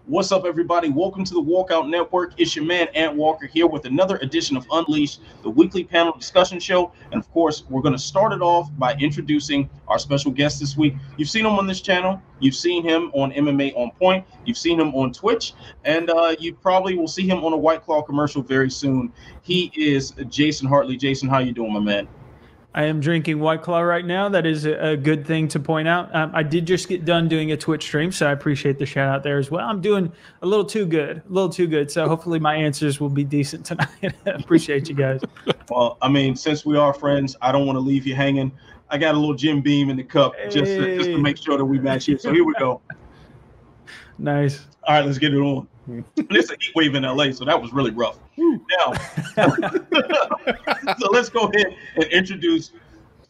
What's up, everybody? Welcome to the Walkout Network. It's your man, Ant Walker, here with another edition of Unleashed, the weekly panel discussion show. And of course, we're going to start it off by introducing our special guest this week. You've seen him on this channel. You've seen him on MMA On Point. You've seen him on Twitch. And you probably will see him on a White Claw commercial very soon. He is Jason Hartley. Jason, how you doing, my man? I am drinking White Claw right now. That is a good thing to point out. I did just get done doing a Twitch stream, so I appreciate the shout out there as well. I'm doing a little too good. So hopefully my answers will be decent tonight. Appreciate you guys. Well, I mean, since we are friends, I don't want to leave you hanging. I got a little Jim Beam in the cup just to make sure that we match here. So here we go. Nice. All right, let's get it on. It's a heat wave in LA, so that was really rough. Now, so let's go ahead and introduce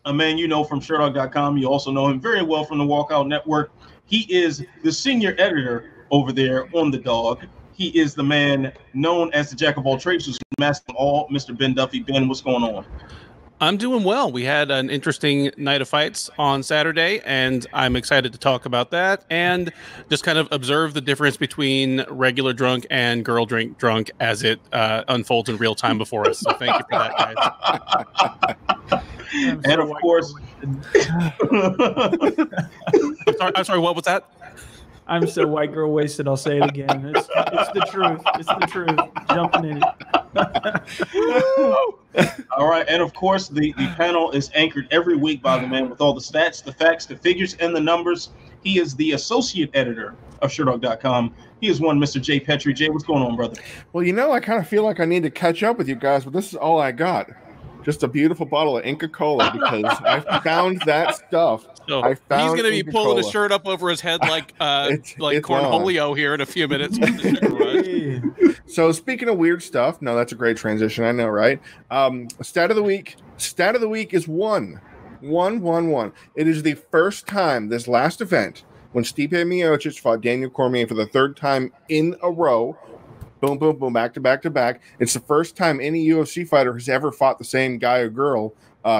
a man you know from Sherdog.com. You also know him very well from the Walkout Network. He is the senior editor over there on The Dog. He is the man known as the Jack of all trades, who's master of all, Mr. Ben Duffy. Ben, what's going on? I'm doing well. We had an interesting night of fights on Saturday, and I'm excited to talk about that and just kind of observe the difference between regular drunk and girl drunk as it unfolds in real time before us. So thank you for that, guys. And of course, I'm sorry, what was that? I'm so white girl wasted. I'll say it again. It's the truth. It's the truth. Jumping in it. All right. And of course, the panel is anchored every week by the man with all the stats, the facts, the figures, and the numbers. He is the associate editor of Sherdog.com. He is one Mr. Jay Petrie. Jay, what's going on, brother? Well, you know, I kind of feel like I need to catch up with you guys, but this is all I got. Just a beautiful bottle of Inca Cola because I found that stuff. So he's going to be pulling his shirt up over his head like Cornholio here in a few minutes. So speaking of weird stuff, no, that's a great transition. I know, right? Stat of the week. Stat of the week is 1. It is the first time this last event when Stipe Miocic fought Daniel Cormier for the third time in a row. Boom, boom, boom, back to back to back. It's the first time any UFC fighter has ever fought the same guy or girl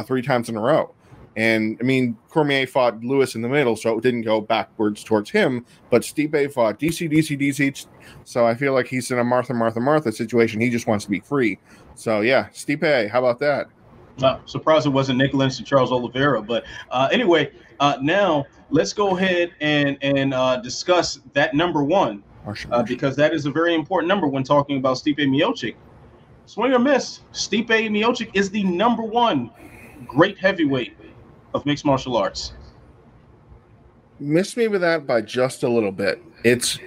3 times in a row. And, I mean, Cormier fought Lewis in the middle, so it didn't go backwards towards him. But Stipe fought DC. So I feel like he's in a Martha situation. He just wants to be free. So, yeah, Stipe, how about that? Surprised it wasn't Nicholas and Charles Oliveira. But anyway, now let's go ahead and discuss that number 1. Because that is a very important number when talking about Stipe Miocic. Swing or miss, Stipe Miocic is the number 1 great heavyweight of mixed martial arts. Miss me with that by just a little bit. It's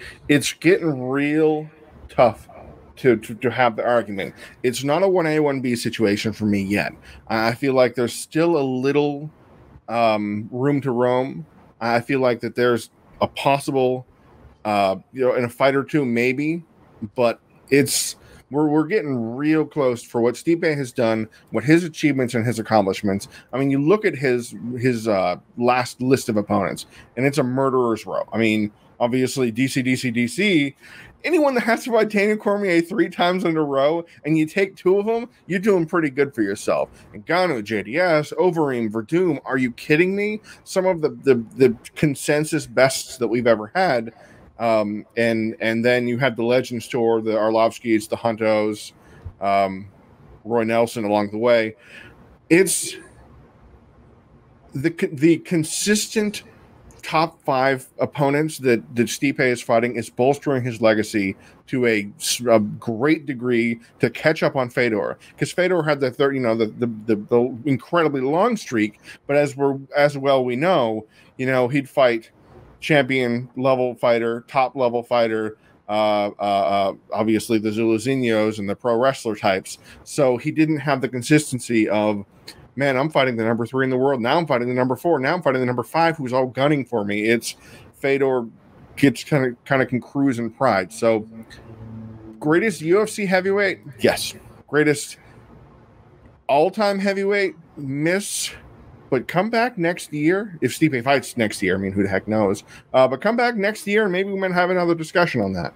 getting real tough to have the argument. It's not a 1A, 1B situation for me yet. I feel like there's still a little room to roam. I feel like that there's a possible in a fight or two, maybe, but we're getting real close for what Stipe has done, what his achievements and his accomplishments. I mean, you look at his last list of opponents, and it's a murderer's row. I mean, obviously, DC. Anyone that has to fight Daniel Cormier 3 times in a row, and you take 2 of them, you're doing pretty good for yourself. Cigano, JDS, Overeem, Verdum. Are you kidding me? Some of the consensus bests that we've ever had. And then you had the Legends Tour, the Arlovskis, the Huntos, Roy Nelson along the way. It's the consistent top 5 opponents that Stipe is fighting is bolstering his legacy to a great degree to catch up on Fedor, because Fedor had the incredibly long streak, but as well we know, he'd fight champion level fighter, top level fighter, obviously the Zuluzinhos and the pro wrestler types. So he didn't have the consistency of, man, I'm fighting the number 3 in the world. Now I'm fighting the number 4. Now I'm fighting the number 5, who's all gunning for me. It's Fedor gets kind of can cruise in pride. So greatest UFC heavyweight, yes. Greatest all-time heavyweight, miss. But come back next year, if Stipe fights next year. I mean, who the heck knows? But come back next year, and maybe we might have another discussion on that.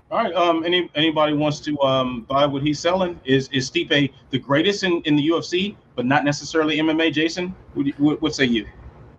All right. Anybody wants to buy what he's selling? Is Stipe the greatest in the UFC, but not necessarily MMA? Jason, what say you?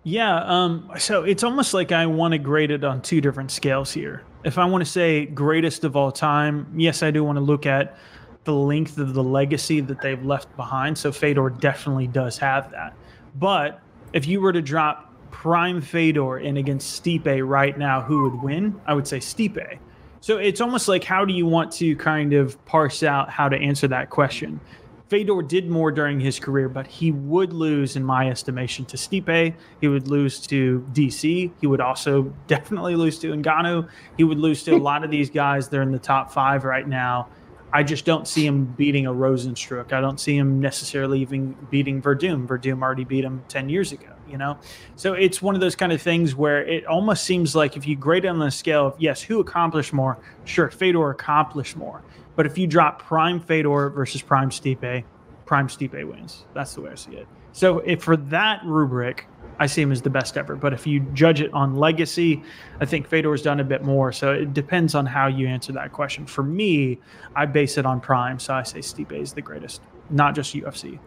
Yeah, so it's almost like I want to grade it on two different scales here. If I want to say greatest of all time, yes, I do want to look at the length of the legacy that they've left behind. So Fedor definitely does have that. But if you were to drop prime Fedor in against Stipe right now, who would win? I would say Stipe. So it's almost like, how do you want to kind of parse out how to answer that question? Fedor did more during his career, but he would lose, in my estimation, to Stipe. He would lose to DC. He would also definitely lose to Ngannou. He would lose to a lot of these guys. They're in the top 5 right now. I just don't see him beating a Rosenstruck. I don't see him necessarily even beating Verdum. Verdum already beat him 10 years ago, you know? So it's one of those kind of things where it almost seems like if you grade it on the scale of, yes, who accomplished more? Sure, Fedor accomplished more. But if you drop prime Fedor versus prime Stipe wins. That's the way I see it. So if for that rubric, I see him as the best ever. But if you judge it on legacy, I think Fedor's done a bit more. So it depends on how you answer that question. For me, I base it on prime. So I say Stipe is the greatest, not just UFC.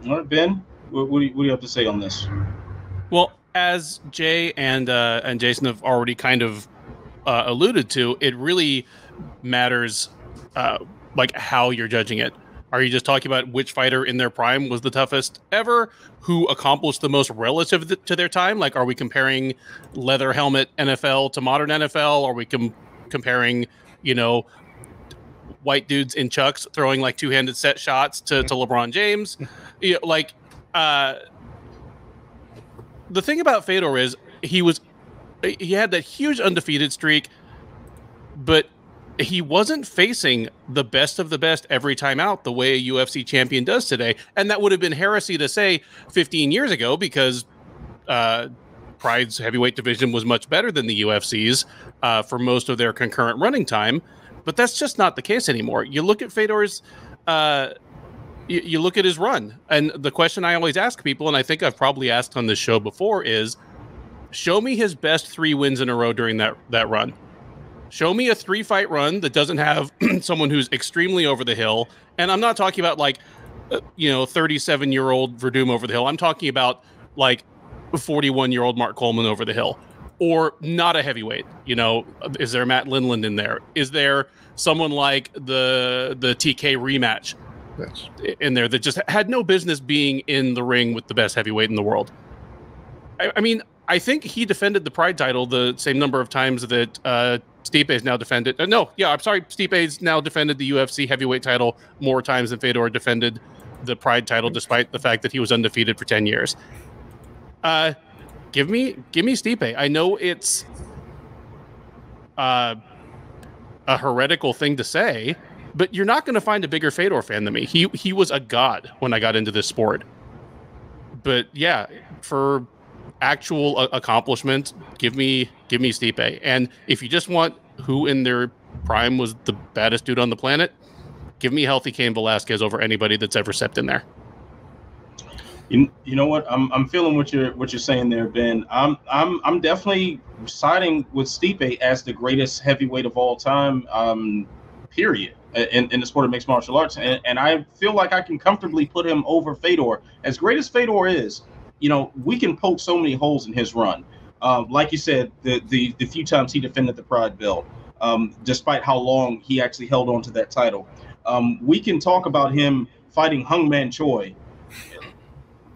All right, Ben, what do you have to say on this? Well, as Jay and Jason have already kind of alluded to, it really matters like how you're judging it. Are you just talking about which fighter in their prime was the toughest ever, who accomplished the most relative to their time? Like, are we comparing leather helmet NFL to modern NFL? Are we comparing, you know, white dudes in chucks throwing like two-handed set shots to LeBron James? You know, like, the thing about Fedor is he had that huge undefeated streak, but he wasn't facing the best of the best every time out the way a UFC champion does today. And that would have been heresy to say 15 years ago, because Pride's heavyweight division was much better than the UFC's for most of their concurrent running time. But that's just not the case anymore. You look at Fedor's, you look at his run. And the question I always ask people, and I think I've probably asked on this show before, is show me his best 3 wins in a row during that run. Show me a 3-fight run that doesn't have someone who's extremely over the hill. And I'm not talking about like, 37-year-old Verdum over the hill. I'm talking about like 41-year-old Mark Coleman over the hill, or not a heavyweight. You know, is there Matt Lindland in there? Is there someone like the TK rematch in there that just had no business being in the ring with the best heavyweight in the world? I mean, I think he defended the Pride title the same number of times that Stipe's now defended. Stipe's now defended the UFC heavyweight title more times than Fedor defended the Pride title, despite the fact that he was undefeated for 10 years. Give me Stipe. I know it's a heretical thing to say, but you're not going to find a bigger Fedor fan than me. He was a god when I got into this sport. But yeah, for actual accomplishment, give me Stipe. And if you just want who in their prime was the baddest dude on the planet, give me healthy Cain Velasquez over anybody that's ever stepped in there. You know what? I'm feeling what you're saying there, Ben. I'm definitely siding with Stipe as the greatest heavyweight of all time. Period. In the sport of mixed martial arts, and I feel like I can comfortably put him over Fedor. As great as Fedor is, you know, we can poke so many holes in his run. Like you said, the few times he defended the Pride belt, despite how long he actually held on to that title. We can talk about him fighting Hung Man Choi.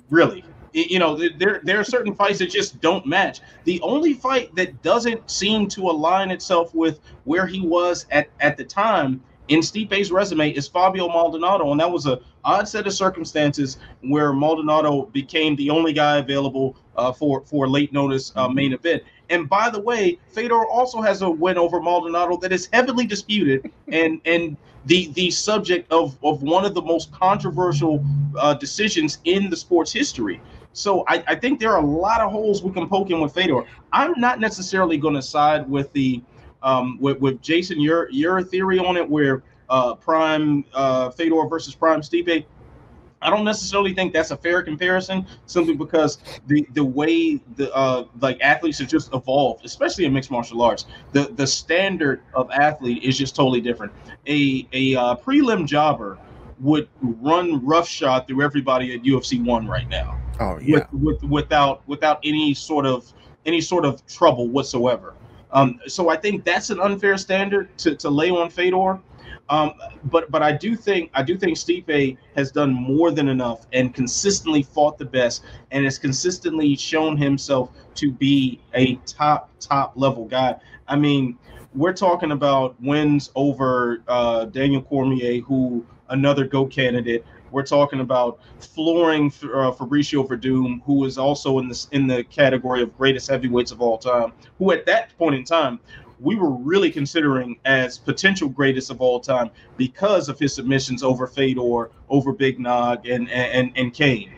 Really, you know, there are certain fights that just don't match. The only fight that doesn't seem to align itself with where he was at the time in Stipe's resume is Fabio Maldonado, and that was an odd set of circumstances where Maldonado became the only guy available for late notice main event. And by the way, Fedor also has a win over Maldonado that is heavily disputed and the subject of one of the most controversial decisions in the sport's history. So I think there are a lot of holes we can poke in with Fedor. I'm not necessarily going to side with the with Jason, your theory on it, where prime Fedor versus prime Stipe. I don't necessarily think that's a fair comparison, simply because the way the like athletes have just evolved, especially in mixed martial arts. The standard of athlete is just totally different. A prelim jobber would run roughshod through everybody at UFC 1 right now. Oh yeah. Without any sort of trouble whatsoever. So I think that's an unfair standard to lay on Fedor. But I do think Stipe has done more than enough and consistently fought the best and has consistently shown himself to be a top level guy. I mean, we're talking about wins over Daniel Cormier, who another GOAT candidate. We're talking about flooring Fabricio Verdum, who is also in the category of greatest heavyweights of all time, who at that point in time we were really considering as potential greatest of all time because of his submissions over Fedor, over Big Nog, and Kane.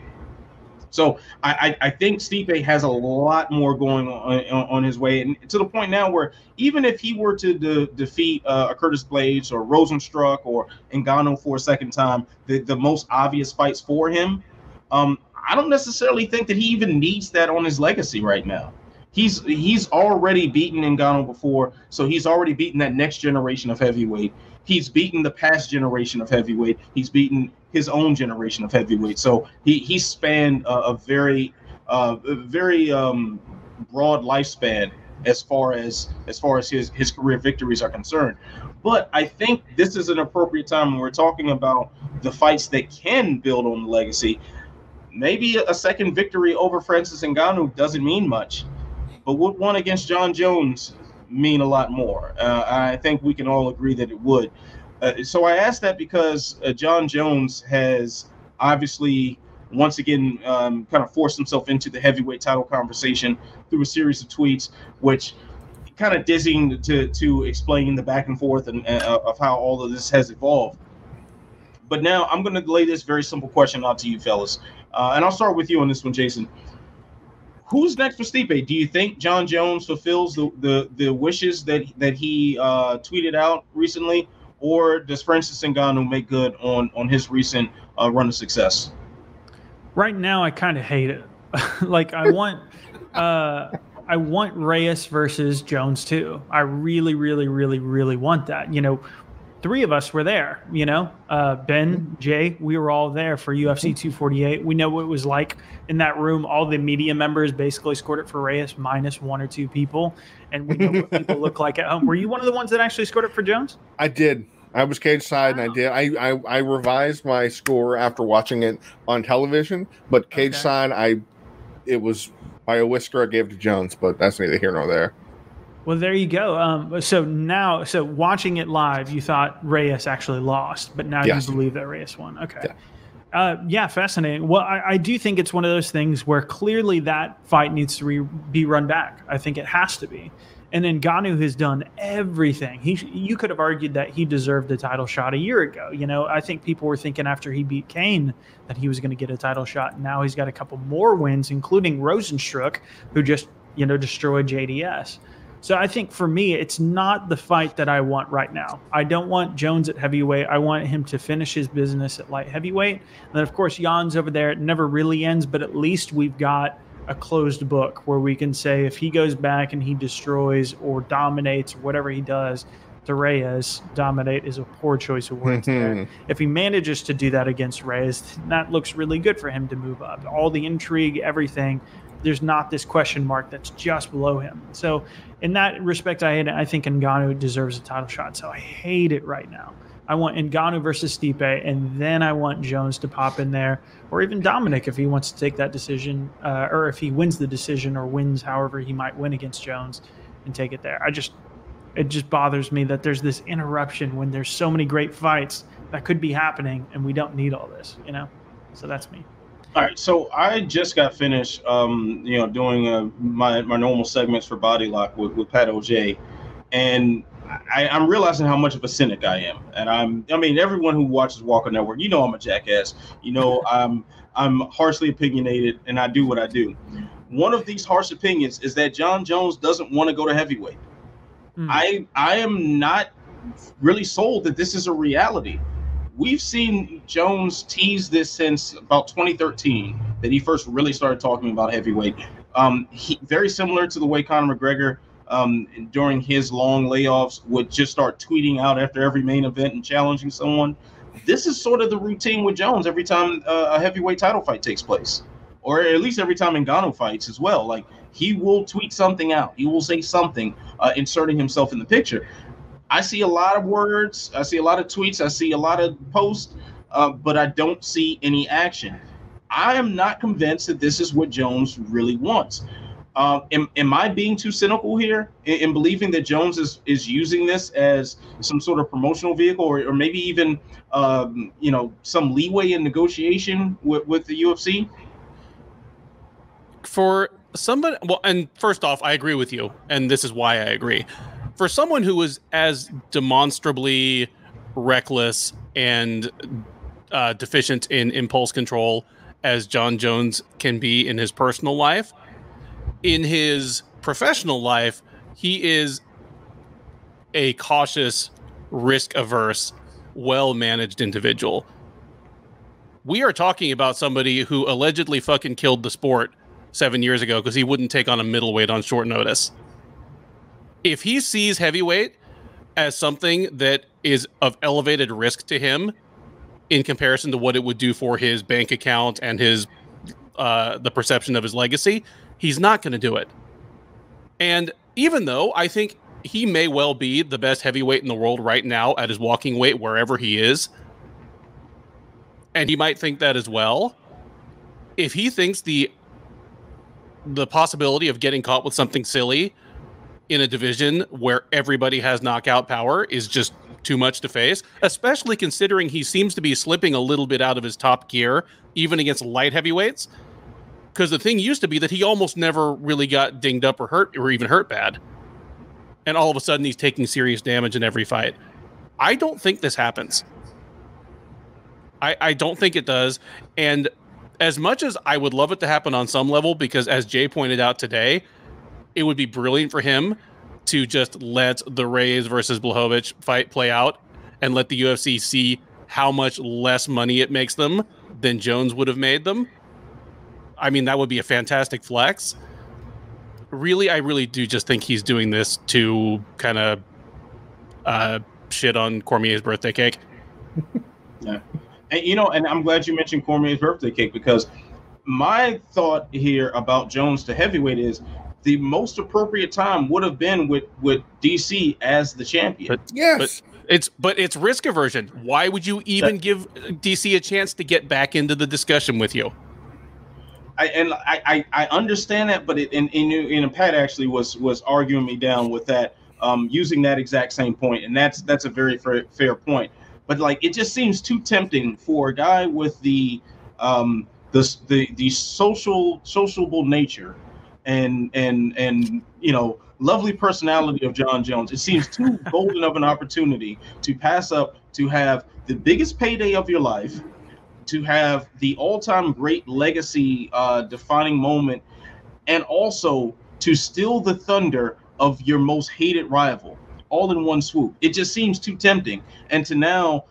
So I think Stipe has a lot more going on his way, and to the point now where even if he were to defeat Curtis Blades or Rosenstruck or Ngannou for a second time, the most obvious fights for him, I don't necessarily think that he even needs that on his legacy right now. He's already beaten Ngannou before, so he's already beaten that next generation of heavyweight. He's beaten the past generation of heavyweight. He's beaten his own generation of heavyweight. So he spanned a very broad lifespan as far as his career victories are concerned. But I think this is an appropriate time when we're talking about the fights that can build on the legacy. Maybe a second victory over Francis Ngannou doesn't mean much, but would one against Jon Jones mean a lot more? I think we can all agree that it would. So I asked that because Jon Jones has obviously once again kind of forced himself into the heavyweight title conversation through a series of tweets, which kind of dizzying to explain the back and forth and of how all of this has evolved. But now I'm going to lay this very simple question out to you fellas, and I'll start with you on this one, Jason. Who's next for Stipe? Do you think Jon Jones fulfills the wishes that he tweeted out recently, or does Francis Ngannou make good on his recent run of success? Right now, I kind of hate it. Like I want Reyes versus Jones too. I really, really, really, really want that. You know, three of us were there. You know, Ben, Jay, we were all there for UFC 248. We know what it was like in that room. All the media members basically scored it for Reyes minus one or two people, and we know what people look like at home. Were you one of the ones that actually scored it for Jones? I did. I was cage side, and I did. I revised my score after watching it on television, but cage side, it was by a whisker. I gave it to Jones, but that's neither here nor there. Well, there you go. So watching it live, you thought Reyes actually lost, but now you believe that Reyes won. Okay. Yeah. Fascinating. Well, I do think it's one of those things where clearly that fight needs to be run back. I think it has to be. And then Ngannou has done everything. You could have argued that he deserved a title shot a year ago. You know, I think people were thinking after he beat Kane that he was going to get a title shot. And now he's got a couple more wins, including Rosenstruck, who just, destroyed JDS. So I think for me, it's not the fight that I want right now. I don't want Jones at heavyweight. I want him to finish his business at light heavyweight. And then, of course, Jan's over there. It never really ends, but at least we've got a closed book where we can say if he goes back and he destroys or dominates or whatever he does to Reyes, dominate is a poor choice of words there. If he manages to do that against Reyes, that looks really good for him to move up. All the intrigue, everything, there's not this question mark that's just below him. So in that respect, I think Ngannou deserves a title shot. So I hate it right now. I want Ngannou versus Stipe, and then I want Jones to pop in there, or even Dominic if he wants to take that decision, or if he wins the decision or wins however he might win against Jones and take it there. It just bothers me that there's this interruption when there's so many great fights that could be happening, and we don't need all this, So that's me. All right, so I just got finished, doing my normal segments for Body Lock with Pat OJ, and I'm realizing how much of a cynic I am, and everyone who watches Walker Network, I'm a jackass. I'm harshly opinionated, and I do what I do. One of these harsh opinions is that Jon Jones doesn't want to go to heavyweight. I am not really sold that this is a reality. We've seen Jones tease this since about 2013 that he first really started talking about heavyweight. Very similar to the way Conor McGregor, during his long layoffs, would just start tweeting out after every main event and challenging someone. this is sort of the routine with Jones every time a heavyweight title fight takes place, or at least every time Ngannou fights as well. Like, he will tweet something out. He will say something, inserting himself in the picture. I see a lot of words. I see a lot of tweets. I see a lot of posts, but I don't see any action. I am not convinced that this is what Jones really wants. Am I being too cynical here in believing that Jones is using this as some sort of promotional vehicle, or maybe even some leeway in negotiation with the UFC? For somebody, well, and first off, I agree with you, and this is why I agree. For someone who was as demonstrably reckless and deficient in impulse control as Jon Jones can be in his personal life, in his professional life, he is a cautious, risk-averse, well-managed individual. We are talking about somebody who allegedly fucking killed the sport 7 years ago because he wouldn't take on a middleweight on short notice. If he sees heavyweight as something that is of elevated risk to him in comparison to what it would do for his bank account and his the perception of his legacy, he's not going to do it. And even though I think he may well be the best heavyweight in the world right now at his walking weight, wherever he is, and he might think that as well, if he thinks the possibility of getting caught with something silly in a division where everybody has knockout power is just too much to face, especially considering he seems to be slipping a little bit out of his top gear, even against light heavyweights. Because the thing used to be that he almost never really got dinged up or hurt, or even hurt bad. And all of a sudden he's taking serious damage in every fight. I don't think this happens. I don't think it does. And as much as I would love it to happen on some level, because as Jay pointed out today, it would be brilliant for him to just let the Reyes versus Blachowicz fight play out and let the UFC see how much less money it makes them than Jones would have made them. I mean, that would be a fantastic flex. Really, I really do just think he's doing this to kind of shit on Cormier's birthday cake. Yeah. And I'm glad you mentioned Cormier's birthday cake, because my thought here about Jones to heavyweight is the most appropriate time would have been with DC as the champion. But it's risk aversion. Why would you even give DC a chance to get back into the discussion with you? I understand that, but Pat actually was arguing me down with that, using that exact same point, and that's a very fair point. But like, it just seems too tempting for a guy with the sociable nature and lovely personality of Jon Jones. It seems too golden of an opportunity to pass up, to have the biggest payday of your life, to have the all-time great legacy defining moment, and also to steal the thunder of your most hated rival all in one swoop. It just seems too tempting. And to now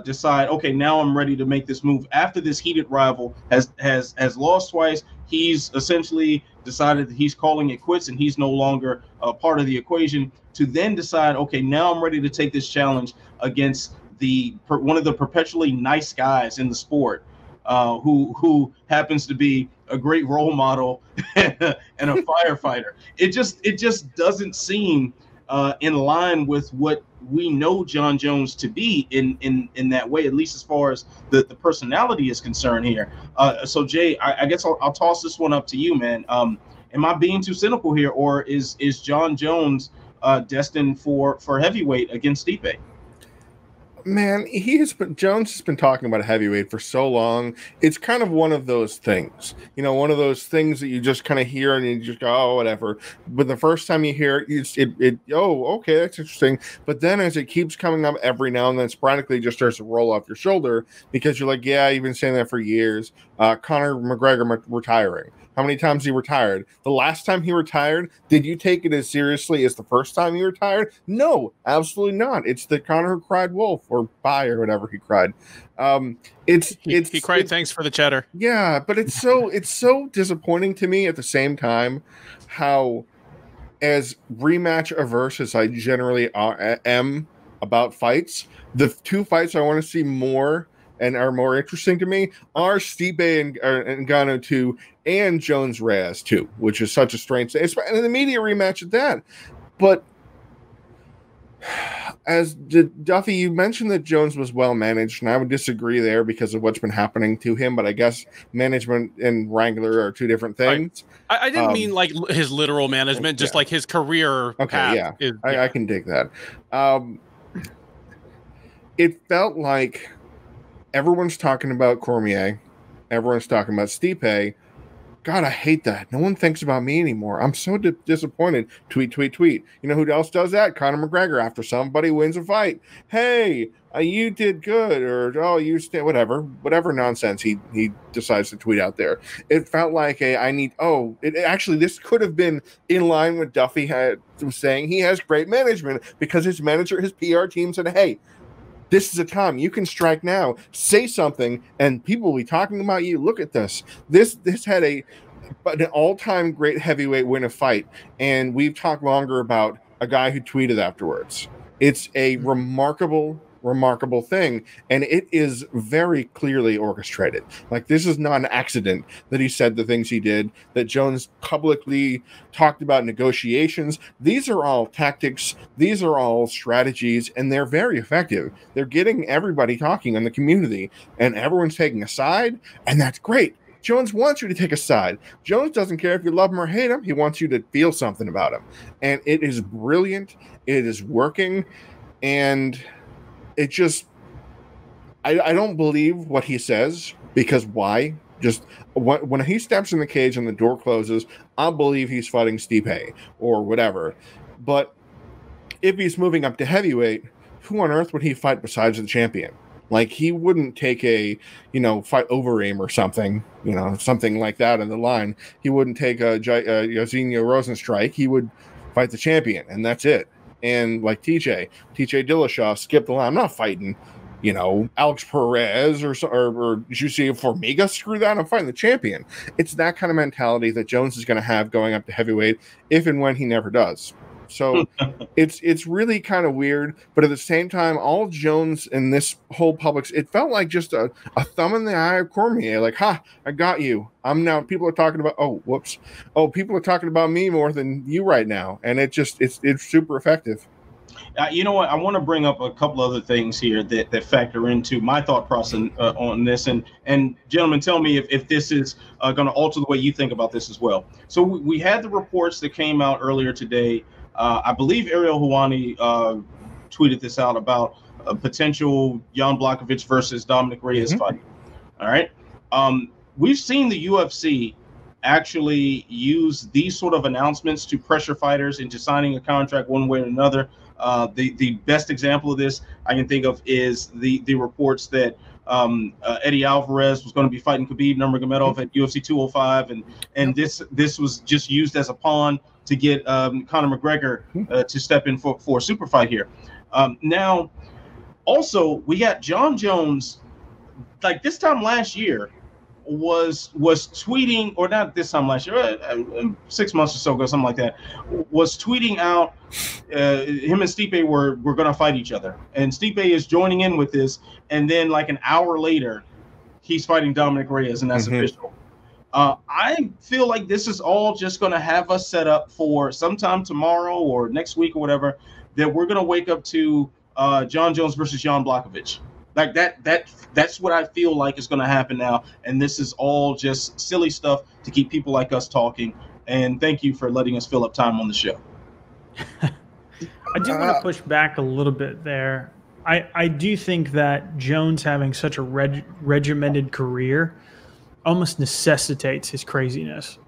decide, okay, now I'm ready to make this move after this heated rival has lost twice. He's essentially decided that he's calling it quits and he's no longer part of the equation, to then decide, okay, now I'm ready to take this challenge against one of the perpetually nice guys in the sport, who happens to be a great role model and a firefighter. It just doesn't seem in line with what we know Jon Jones to be in that way, at least as far as the personality is concerned here. So Jay, I guess I'll toss this one up to you, man. Am I being too cynical here, or is Jon Jones destined for heavyweight against Stipe? Man, Jones has been talking about a heavyweight for so long. It's kind of one of those things, one of those things that you just kind of hear and you just go, oh, whatever. But the first time you hear it, oh, okay, that's interesting. But then as it keeps coming up every now and then, sporadically just starts to roll off your shoulder, because you're like, yeah, you've been saying that for years. Conor McGregor retiring. How many times he retired? The last time he retired, did you take it as seriously as the first time he retired? No, absolutely not. It's the Conor who cried wolf, or bye, or whatever he cried. He cried thanks for the cheddar. Yeah, but it's so disappointing to me at the same time how, as rematch averse as I generally am, about fights, the two fights I want to see more and are more interesting to me are Stipe and Cigano 2 and Jones Reyes 2, which is such a strange thing. And the media rematch at that. But as Duffy, you mentioned that Jones was well managed, and I would disagree there because of what's been happening to him. But I guess management and Wrangler are two different things. Right. I didn't mean like his literal management, just like his career. Okay, path I can dig that. It felt like everyone's talking about Cormier, everyone's talking about Stipe. God, I hate that. No one thinks about me anymore. I'm so disappointed. Tweet, tweet, tweet. You know who else does that? Conor McGregor after somebody wins a fight. Hey, you did good, or oh, you whatever nonsense he decides to tweet out there. It felt like actually this could have been in line with Duffy was saying he has great management because his PR team said, hey, this is a time you can strike now, say something, and people will be talking about you. Look at this. This had an all-time great heavyweight win a fight, and we've talked longer about a guy who tweeted afterwards. It's a remarkable thing, and it is very clearly orchestrated. Like, this is not an accident that he said the things he did, that Jones publicly talked about negotiations. These are all tactics, these are all strategies, and they're very effective. They're getting everybody talking in the community, and everyone's taking a side, and that's great. Jones wants you to take a side. Jones doesn't care if you love him or hate him. He wants you to feel something about him. And it is brilliant. It is working. And it just, I don't believe what he says, because why? Just when he steps in the cage and the door closes, I believe he's fighting Stipe or whatever. But if he's moving up to heavyweight, who on earth would he fight besides the champion? Like, he wouldn't take a, fight Overeem or something, something like that in the line. He wouldn't take a Jairzinho Rosenstrike. He would fight the champion, and that's it. And like TJ Dillashaw skipped the line. I'm not fighting, Alex Perez or Jussier Formiga. Screw that. I'm fighting the champion. It's that kind of mentality that Jones is going to have going up to heavyweight, if and when he never does. So it's really kind of weird, but at the same time, all Jones and this whole public, it felt like just a thumb in the eye of Cormier. Like, I got you. People are talking about, people are talking about me more than you right now. And it's super effective. You know what? I want to bring up a couple other things here that factor into my thought process on this. And gentlemen, tell me if this is going to alter the way you think about this as well. So we had the reports that came out earlier today. I believe Ariel Helwani tweeted this out about a potential Jan Blachowicz versus Dominic Reyes fight. All right. We've seen the UFC actually use these sort of announcements to pressure fighters into signing a contract one way or another. The best example of this I can think of is the reports that Eddie Alvarez was going to be fighting Khabib Nurmagomedov at UFC 205, and this was just used as a pawn to get Conor McGregor to step in for a super fight here. Now, also, we got Jon Jones, like this time last year, was tweeting, or not this time last year, 6 months or so ago, something like that, was tweeting out him and Stipe were going to fight each other. And Stipe is joining in with this, and then like an hour later, he's fighting Dominic Reyes, and that's official. I feel like this is all just going to have us set up for sometime tomorrow or next week or whatever, that we're going to wake up to Jon Jones versus Jan Blachowicz. Like that's what I feel like is going to happen now. And this is all just silly stuff to keep people like us talking. And thank you for letting us fill up time on the show. I do want to push back a little bit there. I do think that Jones having such a regimented career almost necessitates his craziness.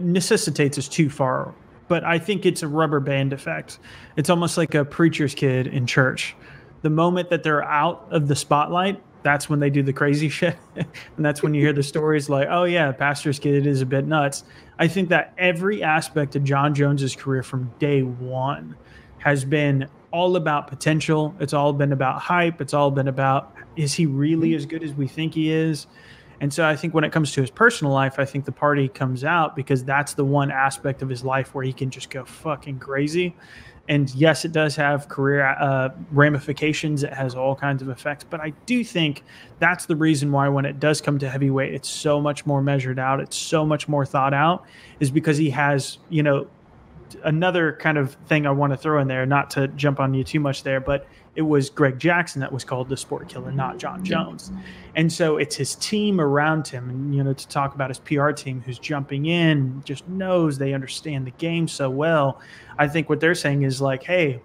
Necessitates is too far, but I think it's a rubber band effect. It's almost like a preacher's kid in church. The moment that they're out of the spotlight, that's when they do the crazy shit. And that's when you hear the stories like, oh yeah, pastor's kid is a bit nuts. I think that every aspect of Jon Jones's career from day one has been all about potential. It's all been about hype. It's all been about, is he really as good as we think he is? And so I think when it comes to his personal life, I think the party comes out because that's the one aspect of his life where he can just go fucking crazy. And yes, it does have career ramifications. It has all kinds of effects. But I do think that's the reason why when it does come to heavyweight, it's so much more measured out. It's so much more thought out, is because he has, another kind of thing I want to throw in there, not to jump on you too much there, but it was Greg Jackson that was called the sport killer, not Jon Jones. And so it's his team around him, and, to talk about his PR team who's jumping in, just knows they understand the game so well. I think what they're saying is like, hey,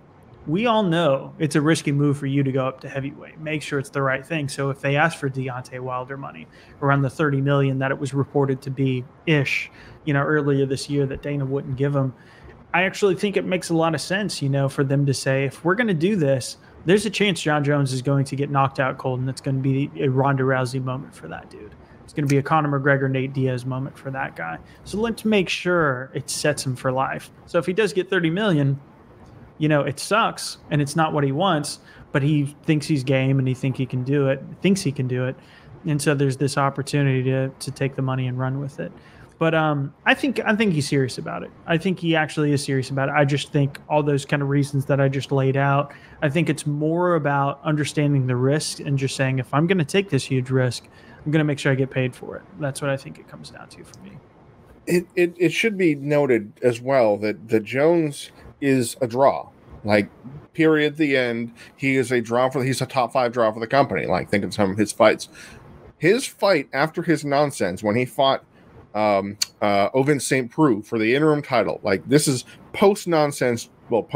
we all know it's a risky move for you to go up to heavyweight. Make sure it's the right thing. So if they ask for Deontay Wilder money around the $30 million that it was reported to be earlier this year that Dana wouldn't give him, I actually think it makes a lot of sense, for them to say, if we're going to do this, there's a chance Jon Jones is going to get knocked out cold, and it's going to be a Ronda Rousey moment for that dude. It's going to be a Conor McGregor, Nate Diaz moment for that guy. So let's make sure it sets him for life. So if he does get $30 million, it sucks, and it's not what he wants, but he thinks he's game, and thinks he can do it. And so there's this opportunity to take the money and run with it. But I think he's serious about it. I think he actually is serious about it. I just think all those kind of reasons that I just laid out, I think it's more about understanding the risk and just saying, if I'm going to take this huge risk, I'm going to make sure I get paid for it. That's what I think it comes down to for me. It should be noted as well that the Jones is a draw. Like, period, the end. He is a draw he's a top 5 draw for the company. Like, think of some of his fights. His fight after his nonsense, when he fought Ovin St. Preux for the interim title. Like, this is post-nonsense, not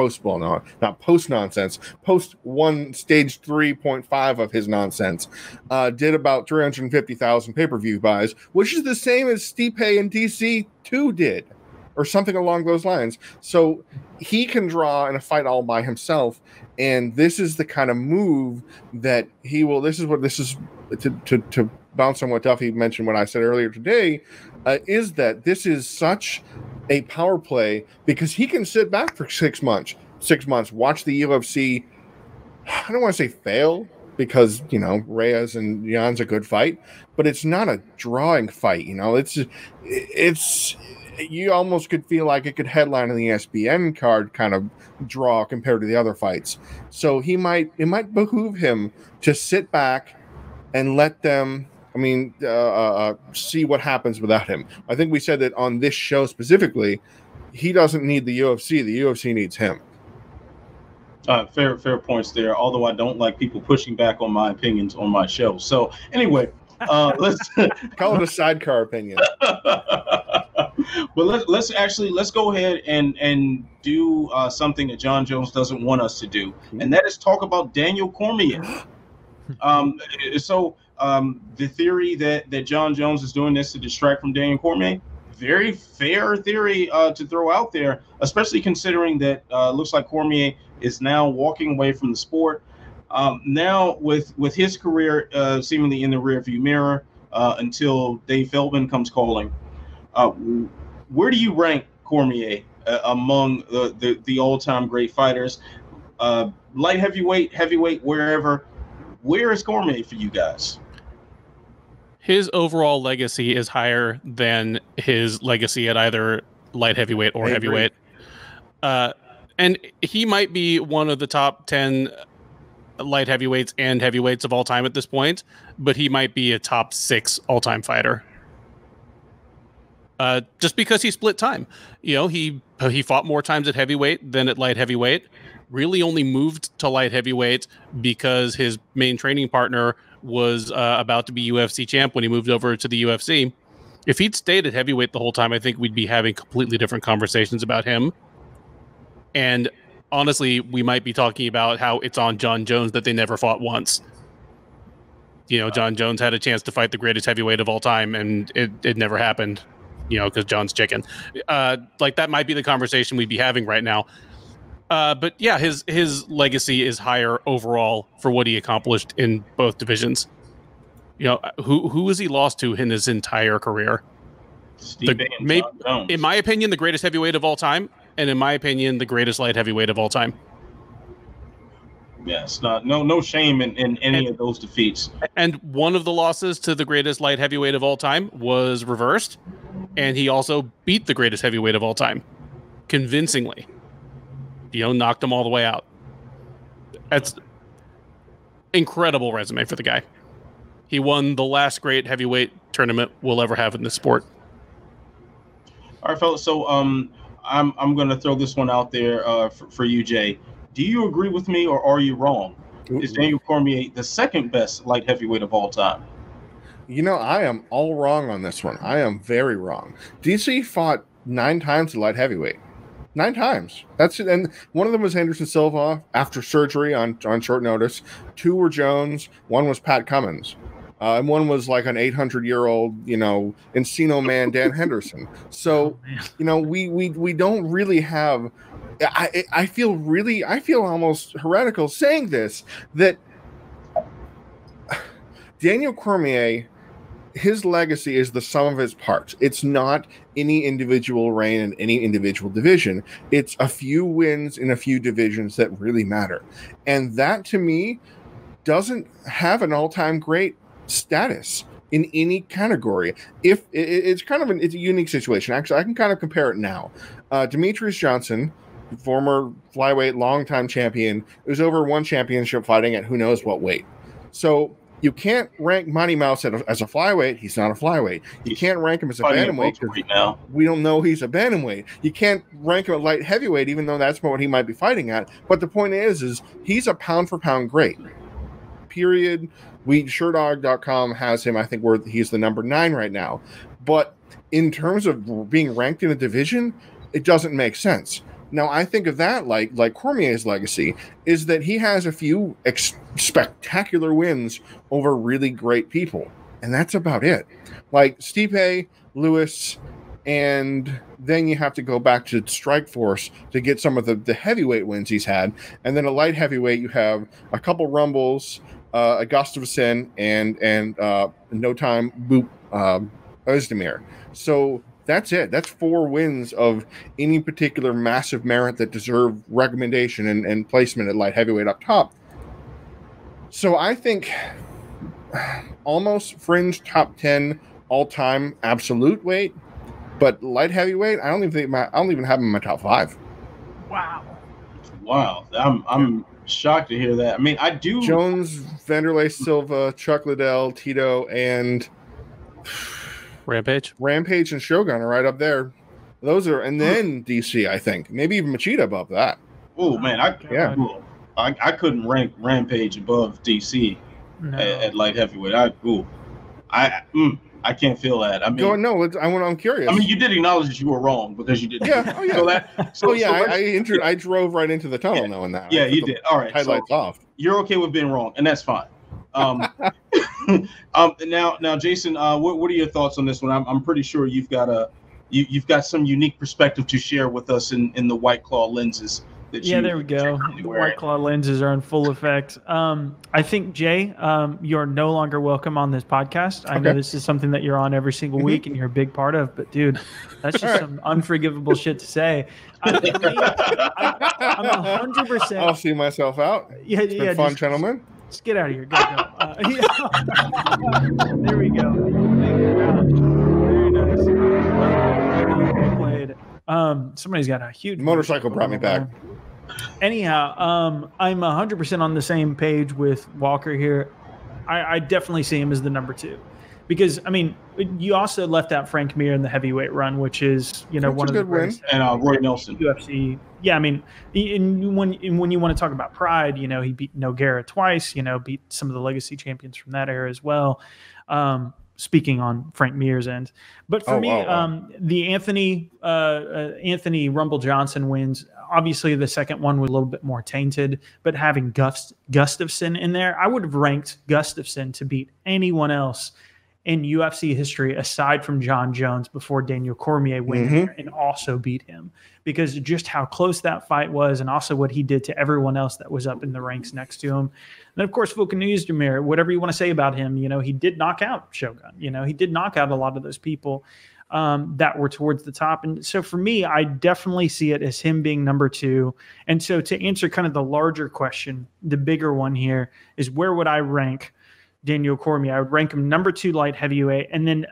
post-nonsense, post-1 stage 3.5 of his nonsense. Did about 350,000 pay-per-view buys, which is the same as Stipe and DC2 did, or something along those lines. So he can draw in a fight all by himself, and this is the kind of move that he will, this is to bounce on what Duffy mentioned when I said earlier today, is that this is such a power play because he can sit back for 6 months, watch the UFC. I don't want to say fail because, Reyes and Jan's a good fight, but it's not a drawing fight. It's you almost could feel like it could headline in the ESPN card kind of draw compared to the other fights. So it might behoove him to sit back and let them, see what happens without him. I think we said that on this show specifically, he doesn't need the UFC. The UFC needs him. Fair points there. Although I don't like people pushing back on my opinions on my show. So anyway, let's call it a sidecar opinion. But let's go ahead and do something that Jon Jones doesn't want us to do, and that is talk about Daniel Cormier. The theory that Jon Jones is doing this to distract from Daniel Cormier, very fair theory to throw out there, especially considering that looks like Cormier is now walking away from the sport. Now with his career seemingly in the rearview mirror until Dave Feldman comes calling. Where do you rank Cormier among the all-time great fighters? Light heavyweight, wherever. Where is Cormier for you guys? His overall legacy is higher than his legacy at either light heavyweight or heavyweight. And he might be one of the top 10 light heavyweights and heavyweights of all time at this point, but he might be a top 6 all-time fighter. Just because he split time. He fought more times at heavyweight than at light heavyweight. Really only moved to light heavyweight because his main training partner was about to be UFC champ when he moved over to the UFC. If he'd stayed at heavyweight the whole time, I think we'd be having completely different conversations about him. And honestly, we might be talking about how it's on Jon Jones that they never fought once. Jon Jones had a chance to fight the greatest heavyweight of all time, and it never happened, because John's chicken. That might be the conversation we'd be having right now. But yeah, his legacy is higher overall for what he accomplished in both divisions. Who has he lost to in his entire career? In my opinion, the greatest heavyweight of all time, and in my opinion, the greatest light heavyweight of all time. Yeah, it's no shame in any of those defeats. And one of the losses to the greatest light heavyweight of all time was reversed, and he also beat the greatest heavyweight of all time convincingly. knocked him all the way out. That's incredible resume for the guy. He won the last great heavyweight tournament we'll ever have in this sport. All right, fellas. So I'm going to throw this one out there for you, Jay. Do you agree with me, or are you wrong? Is Daniel Cormier the second best light heavyweight of all time? I am all wrong on this one. I am very wrong. DC fought 9 times at light heavyweight. 9 times. That's it. And one of them was Anderson Silva after surgery on short notice. 2 were Jones. 1 was Pat Cummins. And 1 was like an 800-year-old, Encino man, Dan Henderson. So, we don't really have. I feel almost heretical saying this, that Daniel Cormier, his legacy is the sum of his parts. It's not any individual reign in any individual division. It's a few wins in a few divisions that really matter. And that, to me, doesn't have an all-time great status in any category. If it's it's a unique situation. Actually, I can kind of compare it now. Demetrius Johnson, former flyweight, longtime champion, was over 1 championship fighting at who knows what weight. So you can't rank Mighty Mouse as a flyweight. He's not a flyweight. You can't rank him as a bantamweight because we don't know he's a bantamweight. You can't rank him at light heavyweight, even though that's what he might be fighting at. But the point is he's a pound for pound great. Period. Sherdog.com has him, I think, where he's the number 9 right now. But in terms of being ranked in a division, it doesn't make sense. Now, I think of that like Cormier's legacy is that he has a few spectacular wins over really great people, and that's about it. Like Stipe, Lewis, and then you have to go back to Strikeforce to get some of the heavyweight wins he's had, and then a light heavyweight you have a couple Rumbles, a Gustafsson, and no time Boop Özdemir. So that's it. That's 4 wins of any particular massive merit that deserve recommendation and placement at light heavyweight up top. So I think almost fringe top 10 all-time absolute weight, but light heavyweight, I don't even have him in my top 5. Wow. I'm shocked to hear that. I mean, I do. Jones, Vanderlei Silva, Chuck Liddell, Tito, and Rampage and Shogun are right up there. Those are, and then DC, I think, maybe even Machida above that. Oh man, I couldn't rank Rampage above DC at light heavyweight. I can't feel that. I mean, I'm curious. I mean, you did acknowledge that you were wrong because you didn't. Yeah. Oh yeah. I drove right into the tunnel knowing that. Yeah, you did. All right. Headlights off. You're okay with being wrong, and that's fine. Now, Jason, what are your thoughts on this one? I'm pretty sure you've got some unique perspective to share with us in the White Claw lenses. There we go. The White Claw lenses are in full effect. I think, Jay, you're no longer welcome on this podcast. I know this is something that you're on every single week and you're a big part of, but dude, that's just some unforgivable shit to say. I'm 100%. I'll see myself out. It's been fun, gentlemen. Just get out of here. Go. There we go. Very nice. Played. Somebody's got a huge motorcycle brought me back. Anyhow, I'm 100% on the same page with Walker here. I definitely see him as the number 2 because, I mean, you also left out Frank Mir in the heavyweight run, which is, one of the greatest. And Roy Nelson. UFC. Yeah, I mean, when you want to talk about pride, he beat Nogueira twice, beat some of the legacy champions from that era as well. Speaking on Frank Mir's end. But for me, the Anthony Rumble Johnson wins, obviously the second one was a little bit more tainted, but having Gustafsson in there, I would have ranked Gustafsson to beat anyone else in UFC history aside from Jon Jones before Daniel Cormier went in there and also beat him, because just how close that fight was and also what he did to everyone else that was up in the ranks next to him. And then, of course, Volkan Oezdemir, whatever you want to say about him, he did knock out Shogun. He did knock out a lot of those people that were towards the top. And so for me, I definitely see it as him being number 2. And so to answer kind of the larger question, the bigger one here is, where would I rank Daniel Cormier? I would rank him number 2 light heavyweight. And then,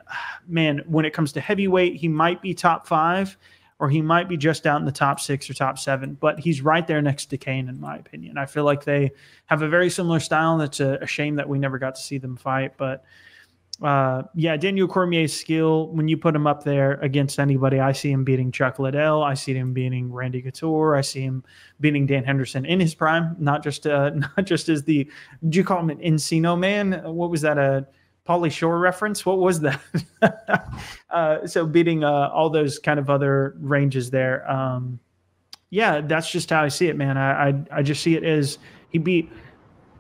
man, when it comes to heavyweight, he might be top 5. or he might be just out in the top 6 or top 7, but he's right there next to Kane, in my opinion. I feel like they have a very similar style, and it's a shame that we never got to see them fight. But Daniel Cormier's skill, when you put him up there against anybody, I see him beating Chuck Liddell. I see him beating Randy Couture. I see him beating Dan Henderson in his prime, not just as the, did you call him an Encino man? What was that, a Pauly Shore reference? What was that? So beating all those kind of other ranges there. That's just how I see it, man. I just see it as he beat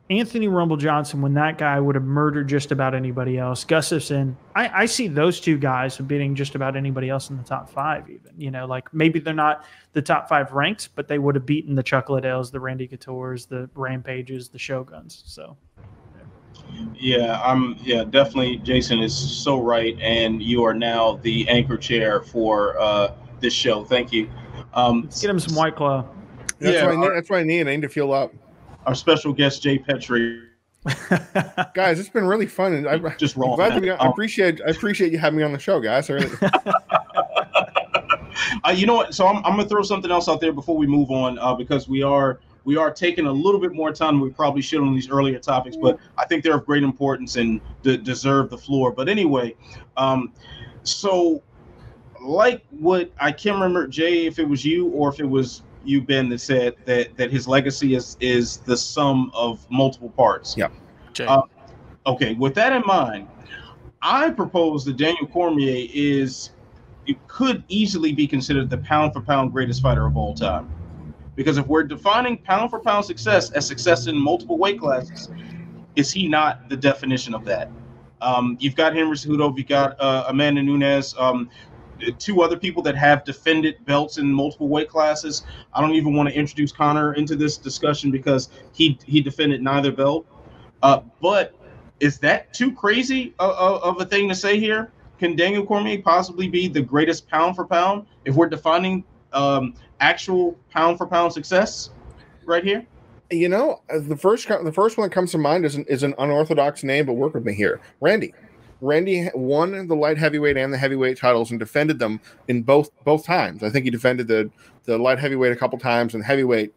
Anthony Rumble Johnson when that guy would have murdered just about anybody else. Gustafsson, I see those two guys beating just about anybody else in the top 5 even. Like maybe they're not the top 5 ranked, but they would have beaten the Chuck Liddells, the Randy Coutures, the Rampages, the Shoguns. So definitely. Jason is so right, and you are now the anchor chair for this show. Thank you. Let's get him some White Claw. That's what I need. I need to fuel up. Our special guest, Jay Petrie. Guys, it's been really fun. And I'm just wrong. Glad to be on. I appreciate you having me on the show, guys. Really. You know what? So I'm going to throw something else out there before we move on, because we are taking a little bit more time than we probably should on these earlier topics, but I think they're of great importance and deserve the floor. But anyway, so like what I can't remember, Jay, if it was you or if it was you, Ben, that said that his legacy is the sum of multiple parts. Yeah. Okay. With that in mind, I propose that Daniel Cormier could easily be considered the pound for pound greatest fighter of all time. Because if we're defining pound for pound success as success in multiple weight classes, is he not the definition of that? You've got Henry Cejudo, you've got Amanda Nunes, 2 other people that have defended belts in multiple weight classes. I don't even want to introduce Connor into this discussion because he defended neither belt. But is that too crazy of a thing to say here? Can Daniel Cormier possibly be the greatest pound for pound if we're defining actual pound for pound success right here? The first one that comes to mind is an unorthodox name, but work with me here. Randy won the light heavyweight and the heavyweight titles and defended them in both times. I think he defended the light heavyweight a couple times and heavyweight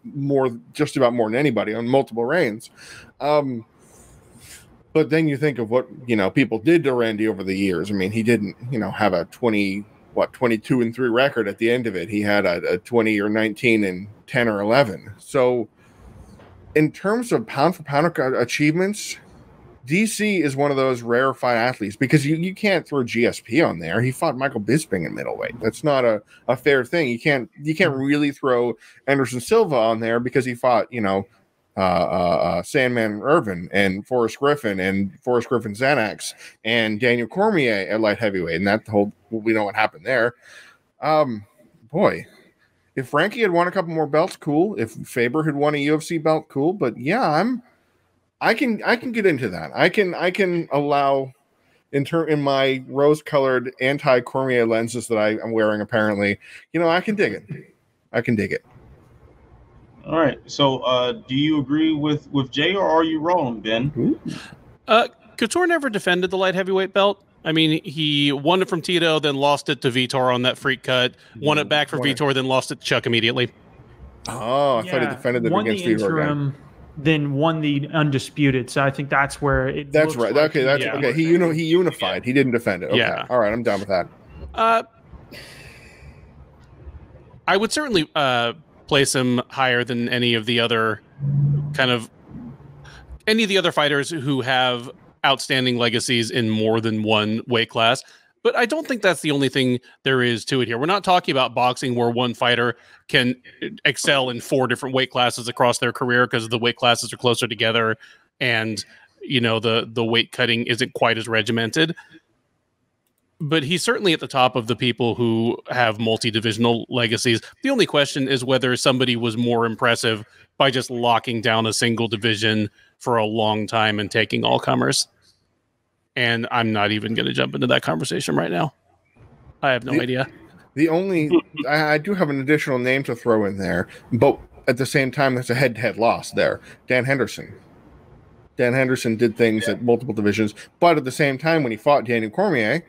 just about more than anybody on multiple reigns. But then you think of what people did to Randy over the years. I mean, he didn't have a 22-3 record at the end of it. He had a 20 or 19 and 10 or 11. So in terms of pound for pound achievements, DC is one of those rarefied athletes because you can't throw GSP on there. He fought Michael Bisping in middleweight. That's not a fair thing. You can't really throw Anderson Silva on there because he fought Sandman Irvin and Forrest Griffin Xanax and Daniel Cormier at light heavyweight, and we know what happened there. Boy, if Frankie had won a couple more belts, cool. If Faber had won a UFC belt, cool. But yeah, I can get into that. I can allow in my rose-colored anti-Cormier lenses that I'm wearing. Apparently, I can dig it. All right. So, do you agree with Jay, or are you wrong, Ben? Couture never defended the light heavyweight belt. I mean, he won it from Tito, then lost it to Vitor on that freak cut. Won it back from Vitor, then lost it to Chuck immediately. Oh, I thought he defended it against Vitor again. Then won the undisputed. So I think that's where it. That's right. Like okay. He unified. He didn't defend it. Okay. Yeah. All right. I'm done with that. I would certainly place him higher than any of the other fighters who have outstanding legacies in more than one weight class. But I don't think that's the only thing there is to it here. We're not talking about boxing where one fighter can excel in 4 different weight classes across their career because the weight classes are closer together and, the weight cutting isn't quite as regimented. But he's certainly at the top of the people who have multi-divisional legacies. The only question is whether somebody was more impressive by just locking down a single division for a long time and taking all comers. And I'm not even going to jump into that conversation right now. I have no idea. I do have an additional name to throw in there, but at the same time, there's a head-to-head loss there. Dan Henderson. Dan Henderson did things at multiple divisions, but at the same time, when he fought Daniel Cormier,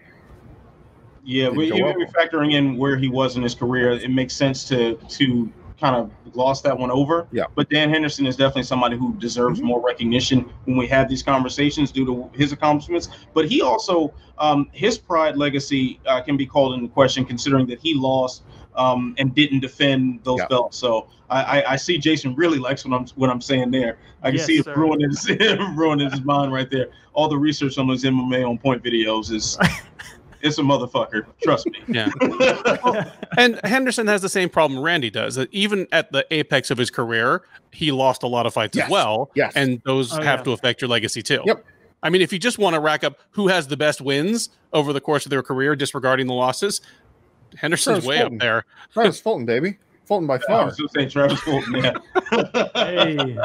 Yeah, didn't go well. factoring in where he was in his career, it makes sense to kind of gloss that one over. Yeah. But Dan Henderson is definitely somebody who deserves more recognition when we have these conversations due to his accomplishments. But he also, his pride legacy can be called into question, considering that he lost and didn't defend those belts. So I see Jason really likes what I'm saying there. I can see it ruining his mind right there. All the research on those MMA on point videos is. It's a motherfucker. Trust me. Yeah. And Henderson has the same problem Randy does. That even at the apex of his career, he lost a lot of fights as well. Yes. And those have to affect your legacy too. Yep. I mean, if you just want to rack up who has the best wins over the course of their career, disregarding the losses, Henderson's way up there. Travis Fulton, baby. Fulton by far. I was just saying Travis Fulton, yeah. Hey.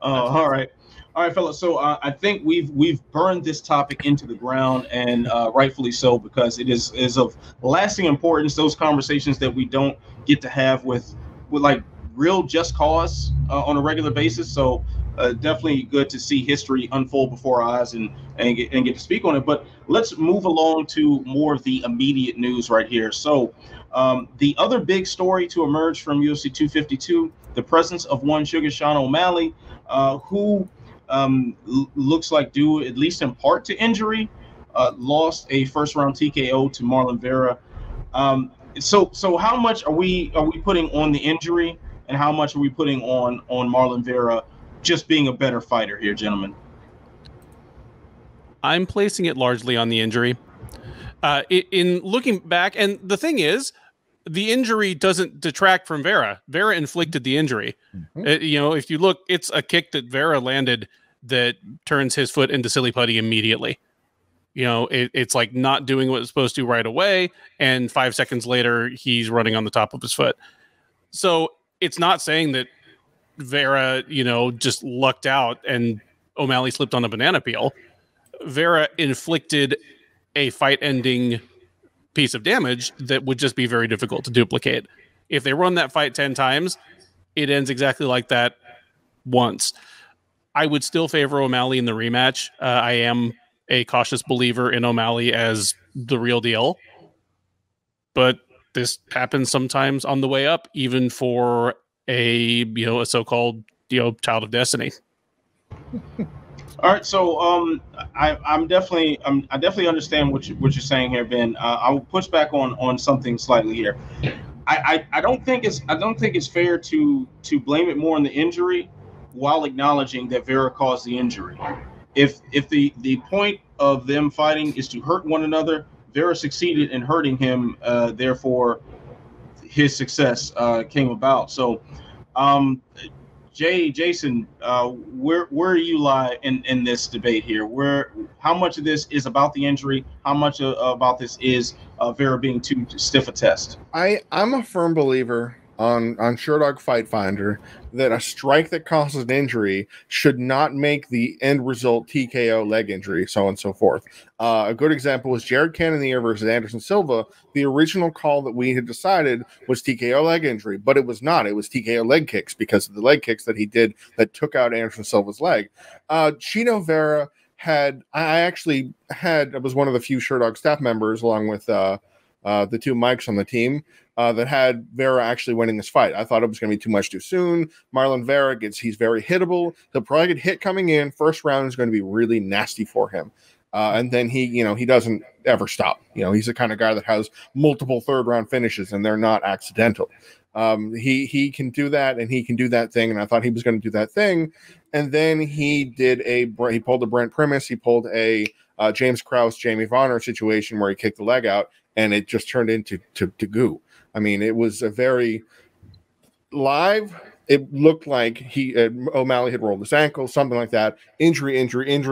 All right. All right, fellas. So I think we've burned this topic into the ground, and rightfully so, because it is of lasting importance. Those conversations that we don't get to have with like real just cause on a regular basis. So definitely good to see history unfold before our eyes and get to speak on it. But let's move along to more of the immediate news right here. So the other big story to emerge from UFC 252, the presence of one Sugar Sean O'Malley, who looks like due at least in part to injury, lost a first round TKO to Marlon Vera. So how much are we putting on the injury, and how much are we putting on Marlon Vera just being a better fighter here, gentlemen? I'm placing it largely on the injury. In looking back, and the thing is, the injury doesn't detract from Vera. Vera inflicted the injury. If you look, it's a kick that Vera landed that turns his foot into silly putty immediately. It's like not doing what it's supposed to right away, and 5 seconds later, he's running on the top of his foot. So it's not saying that Vera, just lucked out and O'Malley slipped on a banana peel. Vera inflicted a fight-ending piece of damage that would just be very difficult to duplicate. If they run that fight 10 times, it ends exactly like that once. I would still favor O'Malley in the rematch. I am a cautious believer in O'Malley as the real deal, but this happens sometimes on the way up, even for a so-called child of destiny. All right, so I definitely understand what you're saying here, Ben. I will push back on something slightly here. I don't think it's fair to blame it more on the injury while acknowledging that Vera caused the injury. If the point of them fighting is to hurt one another, Vera succeeded in hurting him. Therefore, his success came about. So, Jason, where do you lie in this debate here? How much of this is about the injury? How much about this is Vera being too stiff a test? I'm a firm believer on Sherdog Fight Finder that a strike that causes an injury should not make the end result TKO, leg injury, so on and so forth. A good example was Jared Cannonier versus Anderson Silva. The original call that we had decided was TKO leg injury, but it was not. It was TKO leg kicks because of the leg kicks that he did that took out Anderson Silva's leg. Chino Vera I was one of the few Sherdog staff members, along with the two Mikes on the team, that had Vera actually winning this fight. I thought it was going to be too much too soon. Marlon Vera he's very hittable. He'll probably get hit coming in. First round is going to be really nasty for him. And then he doesn't ever stop. He's the kind of guy that has multiple third round finishes and they're not accidental. He can do that, and he can do that thing. And I thought he was going to do that thing. And then he pulled a Brent Primus. He pulled a James Krause, Jamie Varner situation where he kicked the leg out, and it just turned into goo. I mean, it was a very live. It looked like O'Malley had rolled his ankle, something like that. Injury.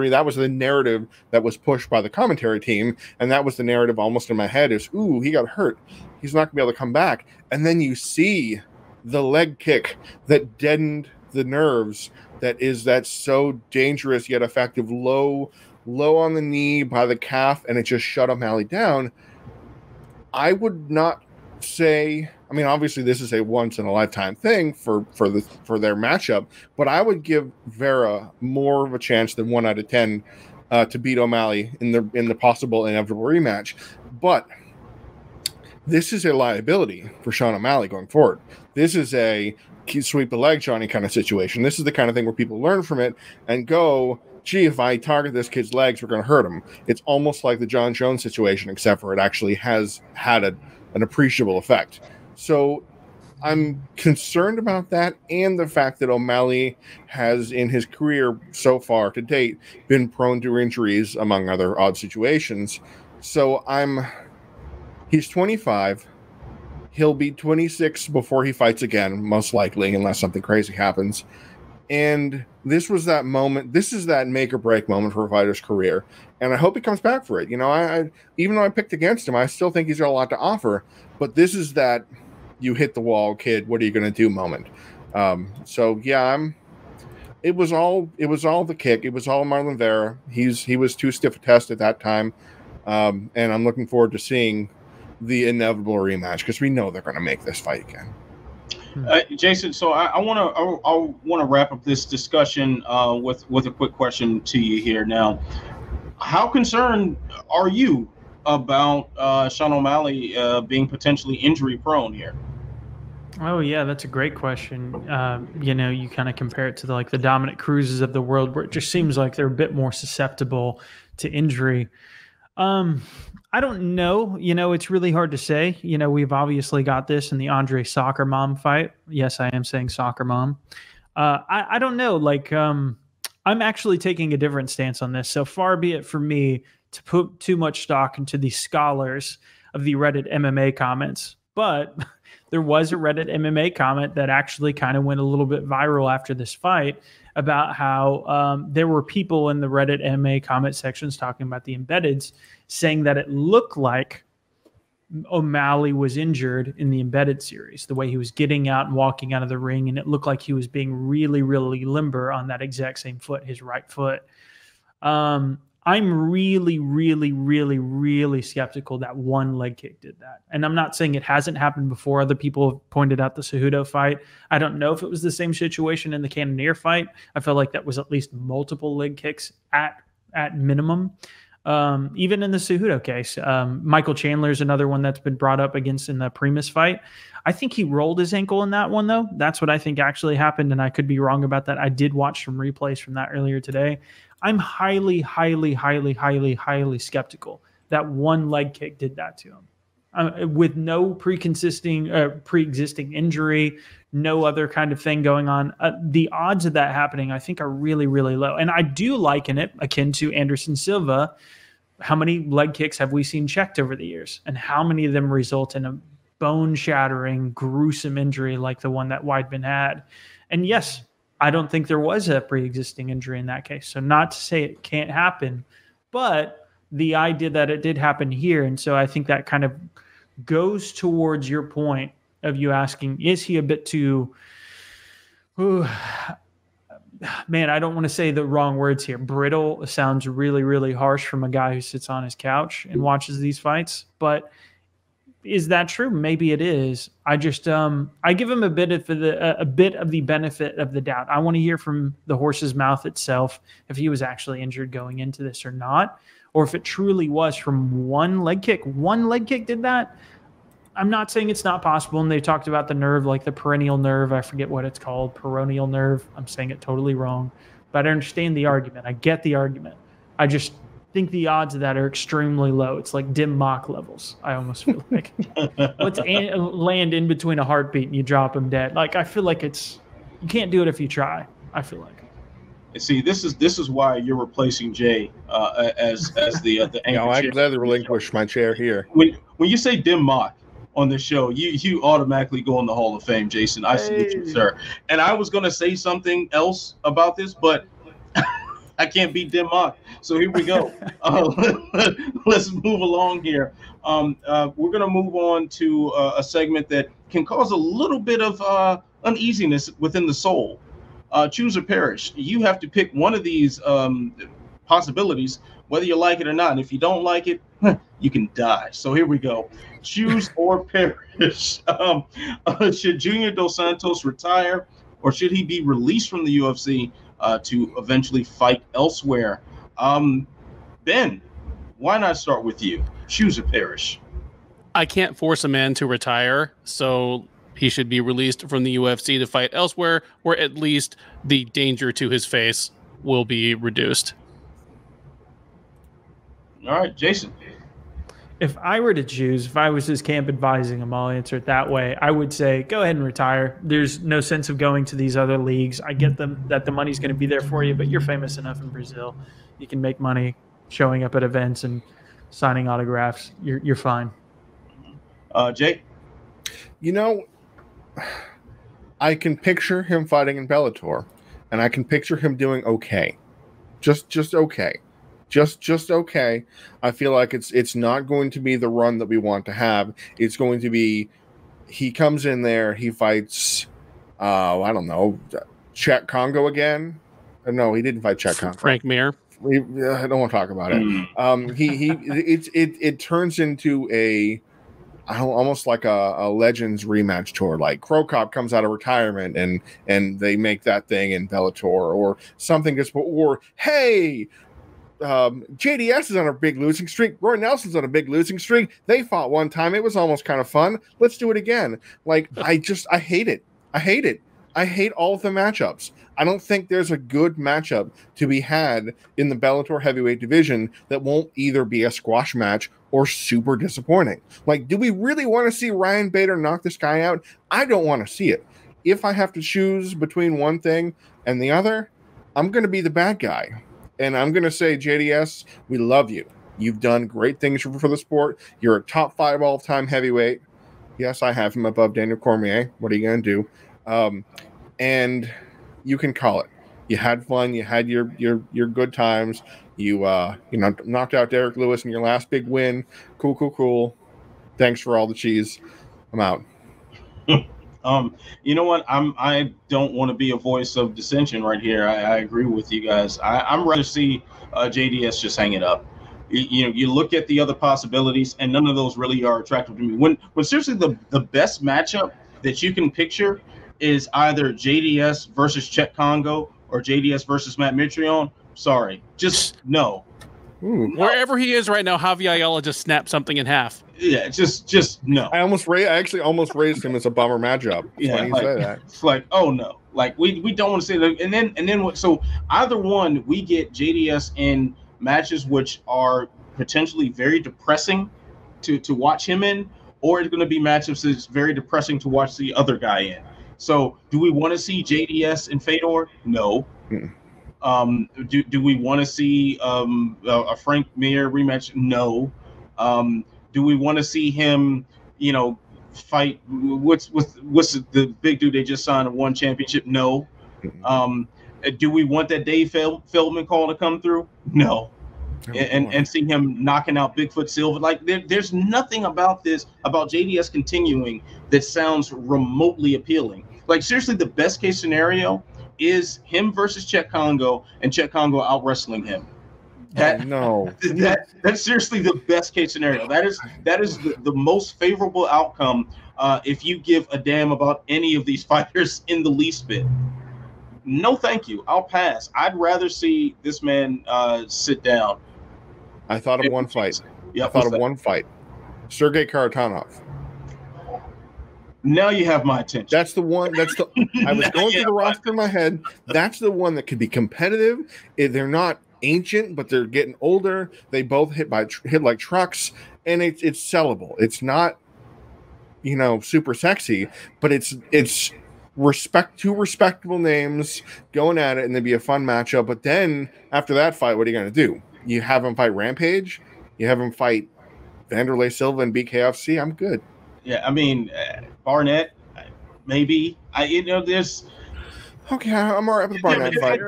That was the narrative that was pushed by the commentary team, and that was the narrative almost in my head is, ooh, he got hurt. He's not going to be able to come back. And then you see the leg kick that deadened the nerves. That's so dangerous yet effective. Low on the knee by the calf, and it just shut O'Malley down. I would not say, I mean, obviously this is a once in a lifetime thing for their matchup, but I would give Vera more of a chance than 1 out of 10 to beat O'Malley in the possible inevitable rematch. But this is a liability for Sean O'Malley going forward. This is a sweep the leg, Johnny kind of situation. This is the kind of thing where people learn from it and go, gee, if I target this kid's legs, we're going to hurt him. It's almost like the Jon Jones situation, except for it actually has had an appreciable effect. So I'm concerned about that, and the fact that O'Malley has, in his career so far to date, been prone to injuries, among other odd situations. So he's 25. He'll be 26 before he fights again, most likely, unless something crazy happens. And this was that moment. This is that make or break moment for a fighter's career. And I hope he comes back for it. You know, I even though I picked against him, I still think he's got a lot to offer. But this is that you hit the wall, kid. What are you going to do moment? So yeah, it was all the kick. It was all Marlon Vera. He was too stiff a test at that time. And I'm looking forward to seeing the inevitable rematch, because we know they're going to make this fight again. Jason, so I want to wrap up this discussion with a quick question to you here. Now, how concerned are you about Sean O'Malley being potentially injury prone here? Oh yeah, that's a great question. You know, you kind of compare it to the Dominic Cruzes of the world, where it just seems like they're a bit more susceptible to injury. I don't know. You know, it's really hard to say. You know, we've obviously got this in the Andre Soccer Mom fight. Yes, I am saying Soccer Mom. I don't know. I'm actually taking a different stance on this. So far be it for me to put too much stock into the scholars of the Reddit MMA comments. But there was a Reddit MMA comment that actually kind of went a little bit viral after this fight about how there were people in the Reddit MMA comment sections talking about the embeddeds, saying that it looked like O'Malley was injured in the embedded series, the way he was getting out and walking out of the ring, and it looked like he was being really, really limber on that exact same foot, his right foot. I'm really, really, really, really skeptical that one leg kick did that. And I'm not saying it hasn't happened before. Other people have pointed out the Cejudo fight. I don't know if it was the same situation in the Cannonier fight. I feel like that was at least multiple leg kicks at minimum. Even in the Cejudo case, Michael Chandler is another one that's been brought up against in the Primus fight. I think he rolled his ankle in that one, though. That's what I think actually happened, and I could be wrong about that. I did watch some replays from that earlier today. I'm highly, highly, highly, highly, highly skeptical that one leg kick did that to him. With no pre-existing injury, no other kind of thing going on, the odds of that happening, I think, are really, really low. And I do liken it akin to Anderson Silva. How many leg kicks have we seen checked over the years? And how many of them result in a bone-shattering, gruesome injury like the one that Weidman had? And yes, I don't think there was a pre-existing injury in that case. So not to say it can't happen, but the idea that it did happen here. And so I think that kind of goes towards your point of you asking, is he a bit too, man, I don't want to say the wrong words here. Brittle sounds really, really harsh from a guy who sits on his couch and watches these fights. But is that true? Maybe it is. I just I give him a bit of the benefit of the doubt. I want to hear from the horse's mouth itself if he was actually injured going into this or not, or if it truly was from one leg kick. One leg kick did that. I'm not saying it's not possible. And they talked about the nerve, like the perennial nerve. I forget what it's called, peroneal nerve. I'm saying it totally wrong, but I understand the argument. I get the argument. I just think the odds of that are extremely low. It's like dim Mach levels. I almost feel like let's land in between a heartbeat and you drop him dead. Like, I feel like you can't do it if you try. I feel like. See, this is why you're replacing Jay as the anchor. No, I gladly relinquish my chair here. When you say dim Mach on the show, you automatically go in the Hall of Fame, Jason. I salute you, sir. And I was going to say something else about this, but I can't beat dim Mach. So here we go. Let's move along here. We're going to move on to a segment that can cause a little bit of uneasiness within the soul. Choose or perish. You have to pick one of these possibilities, whether you like it or not. And if you don't like it, you can die. So here we go. Choose or perish. Should Junior dos Santos retire, or should he be released from the UFC to eventually fight elsewhere? Ben, why not start with you? Choose or perish. I can't force a man to retire, so he should be released from the UFC to fight elsewhere, where at least the danger to his face will be reduced. All right, Jason. If I were to choose, if I was his camp advising him, I'll answer it that way. I would say, go ahead and retire. There's no sense of going to these other leagues. I get them that the money's going to be there for you, but you're famous enough in Brazil. You can make money showing up at events and signing autographs. You're fine. Jake? You know, I can picture him fighting in Bellator, and I can picture him doing okay. Just okay. Just okay. I feel like it's not going to be the run that we want to have. It's going to be he comes in there, he fights I don't know, Czech Congo again. No, he didn't fight Czech Congo. Frank Mir. I don't want to talk about it. It turns into a almost like a Legends rematch tour. Like Rohskopf comes out of retirement and they make that thing in Bellator or something. Or hey, JDS is on a big losing streak. Roy Nelson's on a big losing streak. They fought one time. It was almost kind of fun. Let's do it again. Like, I hate it. I hate all of the matchups. I don't think there's a good matchup to be had in the Bellator heavyweight division that won't either be a squash match or super disappointing. Like, do we really want to see Ryan Bader knock this guy out? I don't want to see it. If I have to choose between one thing and the other, I'm going to be the bad guy. And I'm going to say, JDS, we love you. You've done great things for the sport. You're a top 5 all-time heavyweight. Yes, I have him above Daniel Cormier. What are you going to do? And you can call it. You had fun. You had your good times. You knocked out Derek Lewis in your last big win. Cool. Thanks for all the cheese. I'm out. You know what? I don't want to be a voice of dissension right here. I agree with you guys. I'm rather see JDS just hang it up. You look at the other possibilities, and none of those really are attractive to me. When seriously the best matchup that you can picture is either JDS versus Czech Congo or JDS versus Matt Mitrione. Sorry, just no. Wherever he is right now, Javier Ayala just snapped something in half. Yeah, just no. I actually almost raised him as a bummer matchup. Yeah, you say that. It's like, oh no, like we don't want to say that. And then what? So either one, we get JDS in matches which are potentially very depressing to watch him in, or it's going to be matchups that's very depressing to watch the other guy in. So do we want to see JDS and Fedor? No. Do we want to see a Frank Mir rematch? No. Do we want to see him, fight? What's the big dude they just signed and won championship? No. Do we want that Dave Feldman call to come through? No. And see him knocking out Bigfoot Silva. Like there's nothing about JDS continuing that sounds remotely appealing. Like seriously, the best case scenario is him versus Czech Congo and Czech Congo out wrestling him. That's seriously the best case scenario. That is the most favorable outcome if you give a damn about any of these fighters in the least bit. No, thank you. I'll pass. I'd rather see this man sit down. I thought of one fight. Yeah, I thought of one fight. Sergey Karatanov. Now you have my attention. That's the one. I was going through the roster in my head. That's the one that could be competitive. They're not ancient, but they're getting older. They both hit like trucks, and it's sellable. It's not, super sexy, but it's two respectable names going at it, and it'd be a fun matchup. But then after that fight, what are you going to do? You have him fight Rampage. You have him fight Vanderlei Silva and BKFC. I'm good. Yeah, I mean, Barnett, maybe. There's. Okay, I'm all right with the Barnett fight.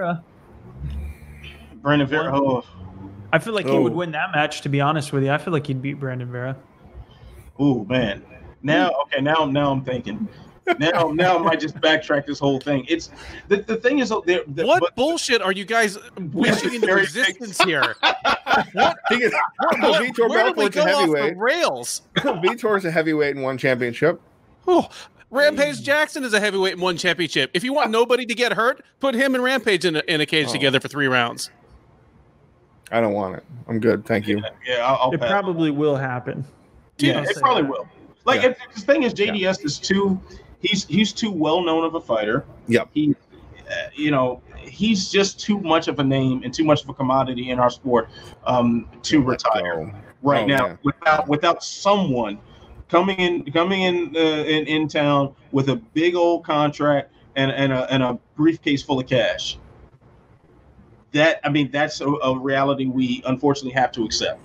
Brandon Vera. Oh. I feel like he would win that match. To be honest with you, I feel like he'd beat Brandon Vera. Ooh, man. Now I'm thinking. Now I might just backtrack this whole thing. It's the thing is what bullshit are you guys wishing into existence here? What? Where did we go off the rails? Vitor's a heavyweight and won championship. Oh, Rampage Jackson is a heavyweight and won championship. If you want nobody to get hurt, put him and Rampage in a cage together for 3 rounds. I don't want it. I'm good. Thank you. Yeah, I'll it pass. Probably will happen. Yeah, I'll it say probably that. will. Like the thing is, JDS is too. He's too well known of a fighter. Yep. He, he's just too much of a name and too much of a commodity in our sport to retire right now without someone coming in town with a big old contract and a briefcase full of cash. That's a reality we unfortunately have to accept.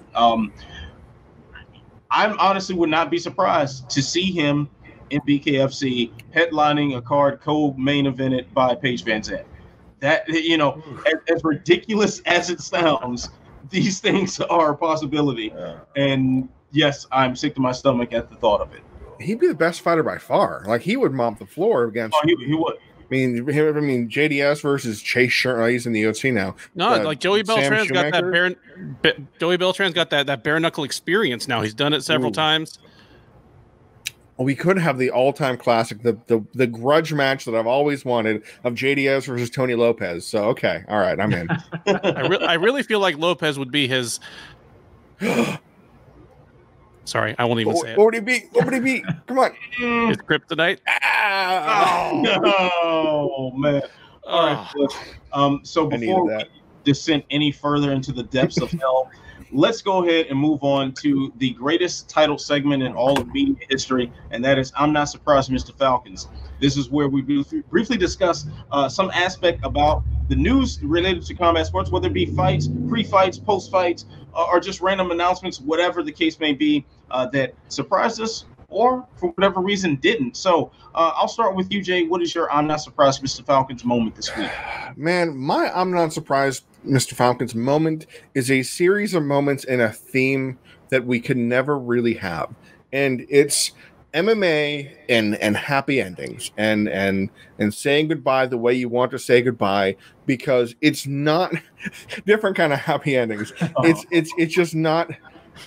I honestly would not be surprised to see him in BKFC headlining a card co-main evented by Paige VanZant. That, as ridiculous as it sounds, these things are a possibility. And yes, I'm sick to my stomach at the thought of it. He'd be the best fighter by far. Like, he would mop the floor against. Oh, he would. I mean, JDS versus Chase Sherman. He's in the UFC now. No, like Joey Beltran's got that Joey Beltran's got that bare knuckle experience now. He's done it several times. Well, we could have the all-time classic, the grudge match that I've always wanted of JDS versus Tony Lopez. So, okay, all right, I'm in. I really feel like Lopez would be his. Sorry, I won't even say it. What would he beat? Come on. His kryptonite. Oh man. All right. So before we descend any further into the depths of hell, let's go ahead and move on to the greatest title segment in all of media history, and that is I'm Not Surprised, Mr. Falcons. This is where we briefly discuss some aspect about the news related to combat sports, whether it be fights, pre-fights, post-fights, or just random announcements, whatever the case may be, that surprised us or for whatever reason didn't. So I'll start with you, Jay. What is your I'm Not Surprised, Mr. Falcons moment this week? Man, my I'm Not Surprised, Mr. Falcons moment is a series of moments in a theme that we could never really have. And it's MMA and happy endings and saying goodbye the way you want to say goodbye, because it's not different kind of happy endings. It's just not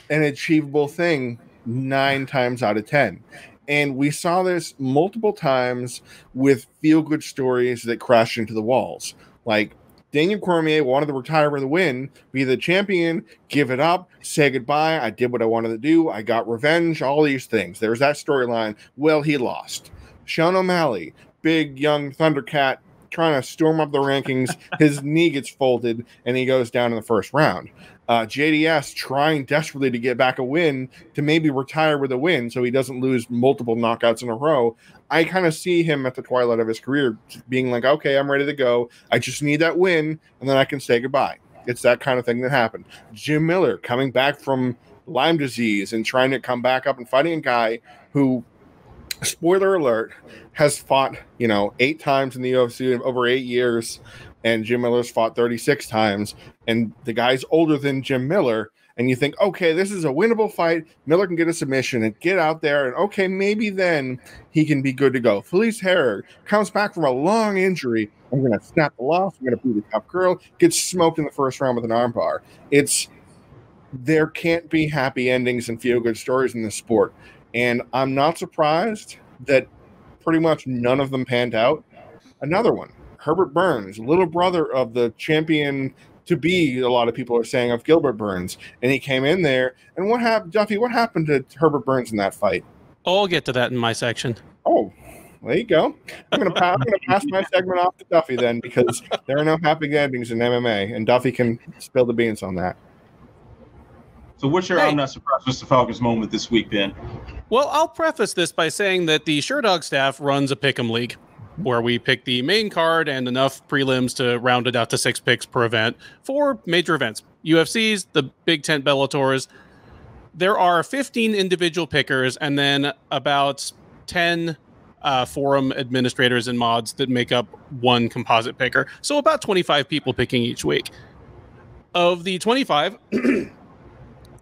an achievable thing 9 times out of 10. And we saw this multiple times with feel-good stories that crashed into the walls. Like, Daniel Cormier wanted to retire with a win, be the champion, give it up, say goodbye. I did what I wanted to do. I got revenge, all these things. There's that storyline. Well, he lost. Sean O'Malley, big young Thundercat, trying to storm up the rankings. His knee gets folded, and he goes down in the first round. JDS trying desperately to get back a win to maybe retire with a win so he doesn't lose multiple knockouts in a row. I kind of see him at the twilight of his career being like, okay, I'm ready to go. I just need that win, and then I can say goodbye. It's that kind of thing that happened. Jim Miller coming back from Lyme disease and trying to come back up and fighting a guy who, spoiler alert, has fought 8 times in the UFC in over 8 years, and Jim Miller's fought 36 times, and the guy's older than Jim Miller, and you think, okay, this is a winnable fight. Miller can get a submission and get out there, and okay, maybe then he can be good to go. Felice Herrig comes back from a long injury. I'm going to snap the loss. I'm going to beat a tough girl. Gets smoked in the first round with an armbar. There can't be happy endings and feel-good stories in this sport, and I'm not surprised that pretty much none of them panned out. Another one, Herbert Burns, little brother of the champion to be, a lot of people are saying, of Gilbert Burns. And he came in there. And what happened, Duffy, what happened to Herbert Burns in that fight? I'll get to that in my section. Oh, there you go. I'm going to pass my segment off to Duffy then, because there are no happy endings in MMA. And Duffy can spill the beans on that. So what's your I'm Not Surprised, Mr. Falcons moment this week, Ben? Well, I'll preface this by saying that the Sherdog staff runs a pick'em league, where we pick the main card and enough prelims to round it out to 6 picks per event for major events. UFCs, the Big Tent Bellators. There are 15 individual pickers and then about 10 forum administrators and mods that make up one composite picker. So about 25 people picking each week. Of the 25,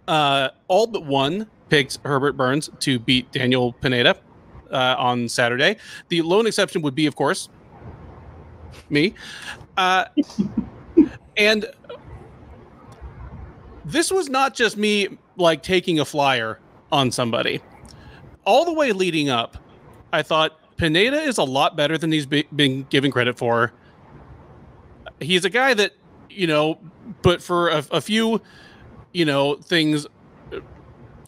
all but one picked Herbert Burns to beat Daniel Pineda on Saturday. The lone exception would be, of course, me. And this was not just me like taking a flyer on somebody. All the way leading up, I thought Pineda is a lot better than he's been given credit for. He's a guy that, but for a few, things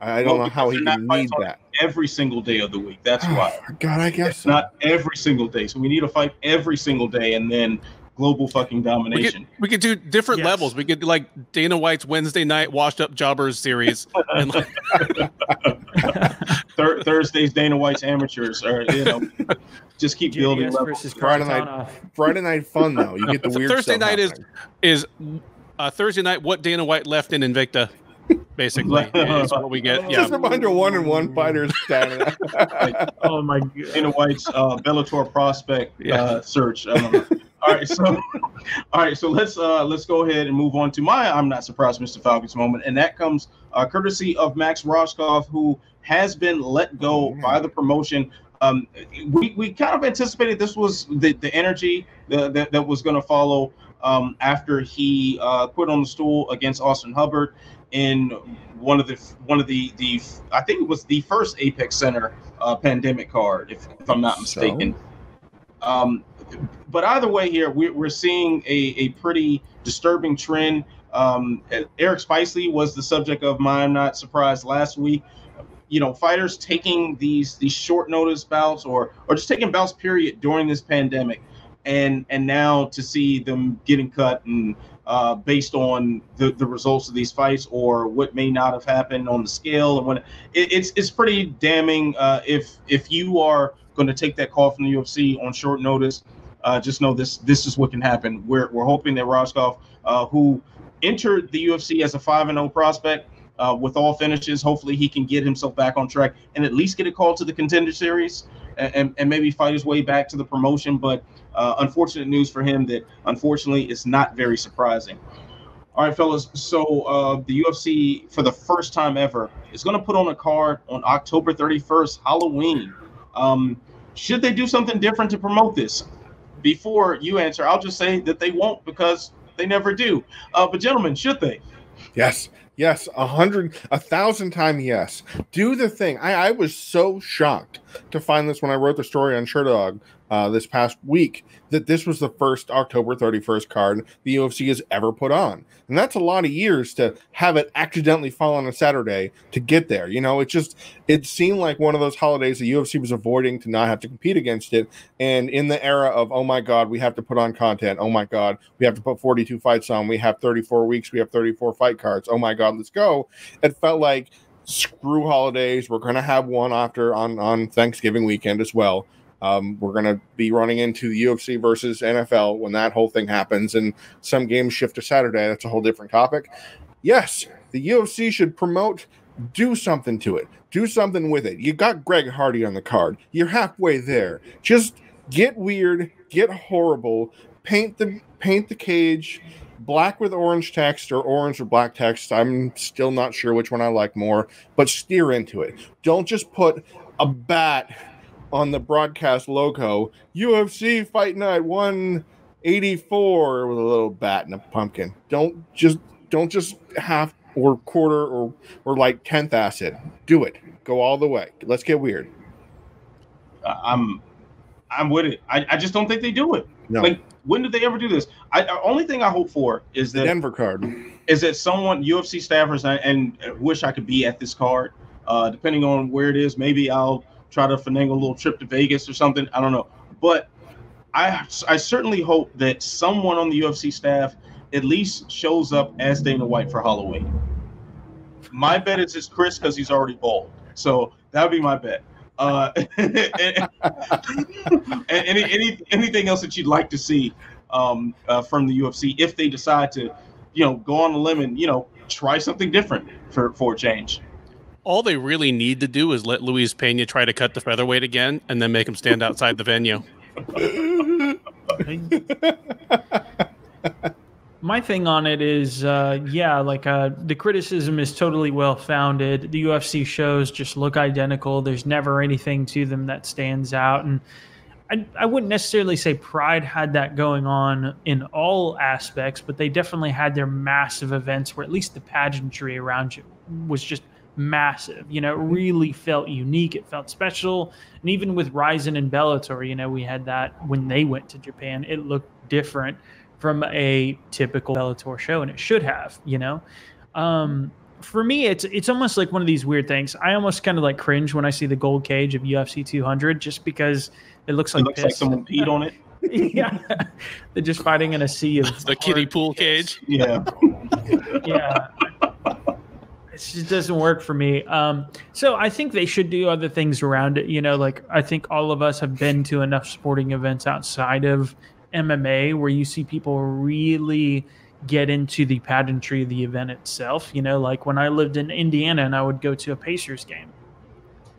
I don't know because how he they're not can fights need on that every single day of the week. That's why. God, I guess It's so. not every single day. So we need a fight every single day, and then global fucking domination. We could do different levels. We could do like Dana White's Wednesday night washed up jobbers series, and like Thursdays Dana White's amateurs, or just keep building JDS levels. versus Friday night fun though. You get the weird Thursday stuff night happening. is Thursday night what Dana White left in Invicta, basically is what we get. Yeah, Just a bunch of 1-1 fighters standing there. Oh my god. Dana White's Bellator prospect search. I don't know. All right, so let's go ahead and move on to my I'm not surprised Mr. Falcons moment, and that comes courtesy of Max Rohskopf, who has been let go by the promotion. We kind of anticipated this was the energy that was going to follow after he put on the stool against Austin Hubbard in one of the I think it was the first Apex Center pandemic card, if I'm not mistaken. But either way, here we're seeing a pretty disturbing trend. Eric Spicely was the subject of my I'm not surprised last week. Fighters taking these short notice bouts or just taking bouts period during this pandemic, and now to see them getting cut and based on the results of these fights or what may not have happened on the scale, and when it's pretty damning. If you are going to take that call from the UFC on short notice, just know this is what can happen. We're hoping that Rohskopf, who entered the UFC as a 5-0 prospect with all finishes, hopefully he can get himself back on track and at least get a call to the Contender Series and maybe fight his way back to the promotion. But unfortunate news for him that unfortunately is not very surprising. All right, fellas. So the UFC, for the first time ever, is going to put on a card on October 31st, Halloween. Should they do something different to promote this? Before you answer, I'll just say that they won't, because they never do. But gentlemen, should they? Yes, 1,000 times yes. Do the thing. I was so shocked to find this when I wrote the story on Sherdog this past week, that this was the first October 31st card the UFC has ever put on. And that's a lot of years to have it accidentally fall on a Saturday to get there. It seemed like one of those holidays the UFC was avoiding to not have to compete against it. And in the era of, oh my God, we have to put on content. Oh my God, we have to put 42 fights on. We have 34 weeks. We have 34 fight cards. Oh my God, let's go. It felt like, screw holidays. We're going to have one after on Thanksgiving weekend as well. We're going to be running into the UFC versus NFL when that whole thing happens, and some games shift to Saturday. That's a whole different topic. Yes, the UFC should promote, do something to it. Do something with it. You got Greg Hardy on the card. You're halfway there. Just get weird, get horrible, paint the cage black with orange text or orange with black text. I'm still not sure which one I like more, but steer into it. Don't just put a bat on the broadcast logo, UFC Fight Night 184 with a little bat and a pumpkin. Don't just half or quarter or like 10th acid. Do it. Go all the way. Let's get weird. I'm with it. I just don't think they do it. No. Like, when did they ever do this? The only thing I hope for is that the Denver card is that someone, UFC staffers, and wish I could be at this card. Depending on where it is, maybe I'll try to finagle a little trip to Vegas or something. I don't know. But I certainly hope that someone on the UFC staff at least shows up as Dana White for Halloween. My bet is it's Chris, because he's already bald. So that would be my bet. And anything else that you'd like to see from the UFC if they decide to, go on a limb and, try something different for a change. All they really need to do is let Luis Pena try to cut the featherweight again and then make him stand outside the venue. My thing on it is, the criticism is totally well-founded. The UFC shows just look identical. There's never anything to them that stands out. And I wouldn't necessarily say Pride had that going on in all aspects, but they definitely had their massive events where at least the pageantry around you was just massive. It really felt unique. It felt special. And even with Ryzen and Bellator, we had that when they went to Japan. It looked different from a typical Bellator show, and it should have, for me, it's almost like one of these weird things. I almost kind of like cringe when I see the gold cage of UFC 200, just because it looks like piss. Like someone peed on it. Yeah, they're just fighting in a sea of the kiddie pool cage. Yeah, yeah. It just doesn't work for me. So I think they should do other things around it. You know, like I think all of us have been to enough sporting events outside of MMA where you see people really get into the pageantry of the event itself. You know, like when I lived in Indiana and I would go to a Pacers game,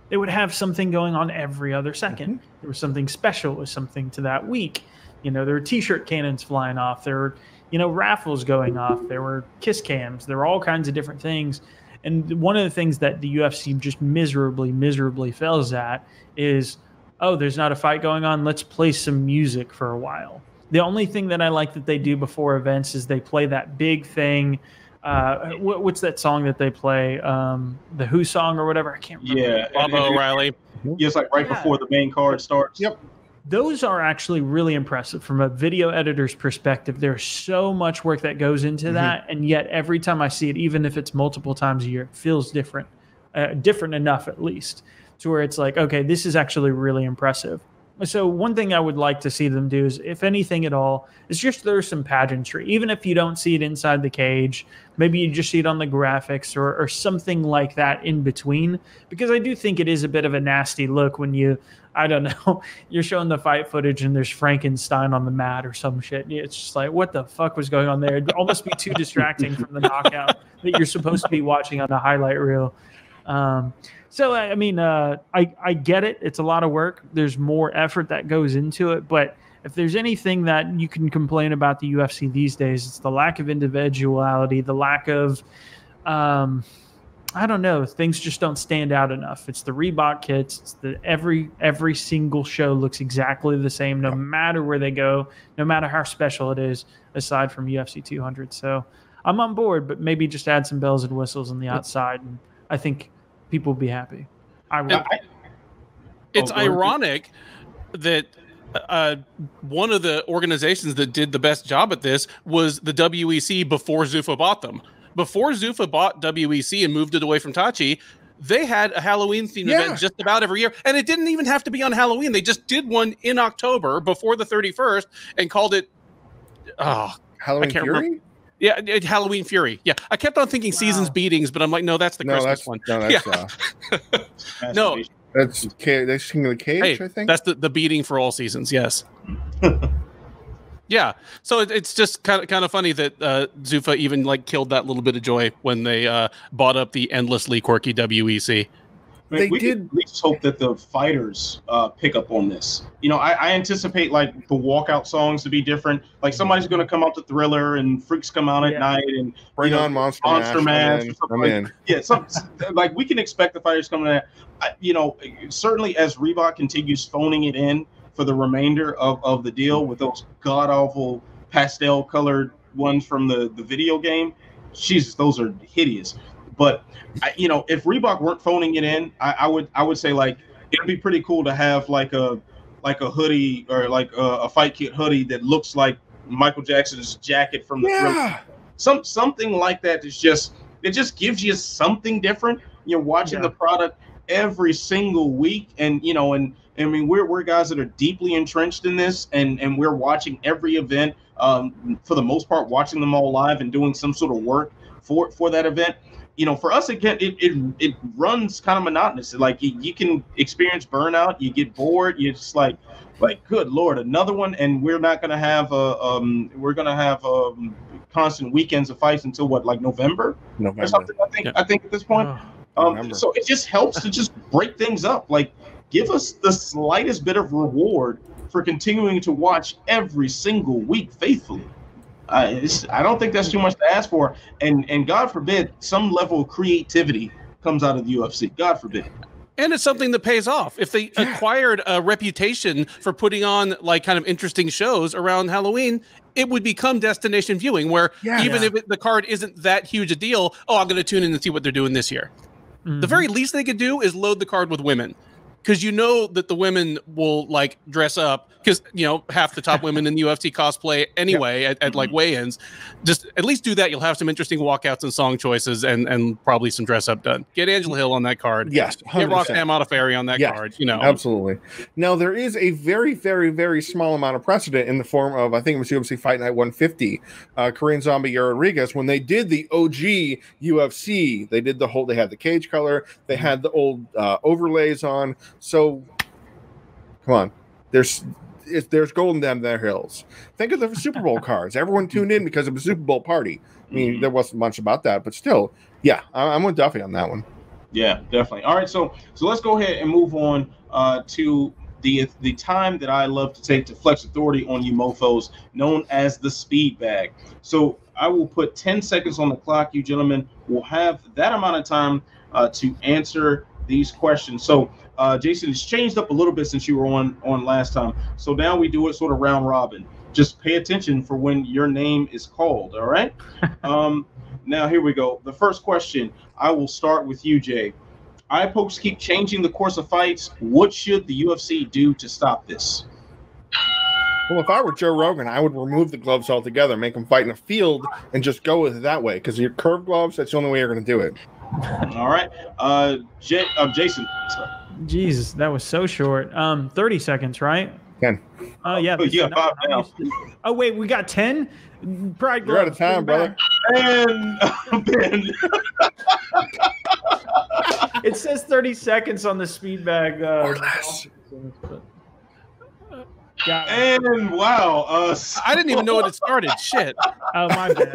they would have something going on every other second. Mm-hmm. There was something special with something to that week. You know, there were T-shirt cannons flying off. There were, you know, raffles going off. There were kiss cams. There were all kinds of different things. And one of the things that the UFC just miserably fails at is, oh, there's not a fight going on. Let's play some music for a while. The only thing that I like that they do before events is they play that big thing. What's that song that they play? The Who song or whatever? I can't remember. Yeah, Bob O'Reilly. Yeah, it's like right before the main card starts. Yep. Those are actually really impressive from a video editor's perspective. There's so much work that goes into that, and yet every time I see it, even if it's multiple times a year, it feels different, different enough at least, to where it's like, okay, this is actually really impressive. So one thing I would like to see them do is, if anything at all, is just there's some pageantry. Even if you don't see it inside the cage, maybe you just see it on the graphics or something like that in between. Because I do think it is a bit of a nasty look when you, I don't know, you're showing the fight footage and there's Frankenstein on the mat or some shit. It's just like, what the fuck was going on there? It'd almost be too distracting from the knockout that you're supposed to be watching on a highlight reel. So, I mean, I get it. It's a lot of work. There's more effort that goes into it. But if there's anything that you can complain about the UFC these days, it's the lack of individuality, the lack of, I don't know, things just don't stand out enough. It's the Reebok kits. It's the every single show looks exactly the same, no matter where they go, no matter how special it is, aside from UFC 200. So I'm on board, but maybe just add some bells and whistles on the outside, and I think people will be happy. It's ironic that one of the organizations that did the best job at this was the WEC before Zuffa bought them. Before Zuffa bought WEC and moved it away from Tachi, they had a Halloween themed event just about every year. And it didn't even have to be on Halloween. They just did one in October before the 31st and called it Halloween Fury? Remember. Yeah, Halloween Fury. Yeah, I kept on thinking Seasons Beatings, but I'm like, no, that's the Christmas one. No, that's no, that's they sing the cage. Hey, I think that's the beating for all seasons. Yes. Yeah, so it's just kind of funny that Zuffa even like killed that little bit of joy when they bought up the endlessly quirky WEC. We did at least hope that the fighters pick up on this. You know, I anticipate like the walkout songs to be different. Like somebody's going to come out to Thriller and Freaks come out at night and bring on Monster Mash. Like we can expect the fighters coming in. You know, certainly as Reebok continues phoning it in for the remainder of the deal with those god awful pastel colored ones from the video game. Jesus, those are hideous. But you know, if Reebok weren't phoning it in, I would say like it'd be pretty cool to have like a hoodie or like a fight kit hoodie that looks like Michael Jackson's jacket from the Thriller. Something like that is just gives you something different. You're watching the product every single week, and you know, and I mean we're guys that are deeply entrenched in this, and we're watching every event for the most part, watching them all live and doing some sort of work for that event. You know, for us, again, it runs kind of monotonous. Like you can experience burnout, you get bored, you're just like good Lord, another one, and we're not gonna have constant weekends of fights until what, like November or something. I think at this point. So it just helps to just break things up. Like give us the slightest bit of reward for continuing to watch every single week faithfully. I don't think that's too much to ask for, and God forbid some level of creativity comes out of the UFC. God forbid. And it's something that pays off. If they acquired a reputation for putting on like kind of interesting shows around Halloween, it would become destination viewing, where even if the card isn't that huge a deal, I'm going to tune in and see what they're doing this year. Mm-hmm. The very least they could do is load the card with women. because you know that the women will like dress up because half the top women in the UFC cosplay anyway at like weigh-ins. Just at least do that. You'll have some interesting walkouts and song choices and probably some dress up done. Get Angela Hill on that card. Yes, 100%. Get Roxanne Modafferi on that card. Absolutely. Now there is a very, very, very small amount of precedent in the form of, I think it was UFC Fight Night 150, Korean Zombie Rodriguez, when they did the OG UFC. They did they had the cage color, they had the old overlays on. So come on, there's gold in them there hills. Think of the Super Bowl cards. Everyone tuned in because of a Super Bowl party. I mean, there wasn't much about that, but still, yeah, I'm with Duffy on that one. Yeah, definitely. All right, so let's go ahead and move on to the time that I love to take to flex authority on you mofos, known as the speed bag. So I will put 10 seconds on the clock. You gentlemen will have that amount of time to answer these questions. So Jason, it's changed up a little bit since you were on last time. So now we do it sort of round robin. Just pay attention for when your name is called. All right. Now here we go. The first question, I will start with you, Jay. Eye pokes keep changing the course of fights. What should the UFC do to stop this? Well, if I were Joe Rogan, I would remove the gloves altogether, make them fight in a field, and just go with it that way. Because your curved gloves, that's the only way you're going to do it. All right. Jason. Jesus, that was so short. 30 seconds, right? 10. Oh, yeah. Yeah, 5 now. Oh, wait, we got 10? Pride You're out of time, brother. And Ben. It says 30 seconds on the speed bag. Or less. And wow. I didn't even know it had started. Shit. Oh, my bad.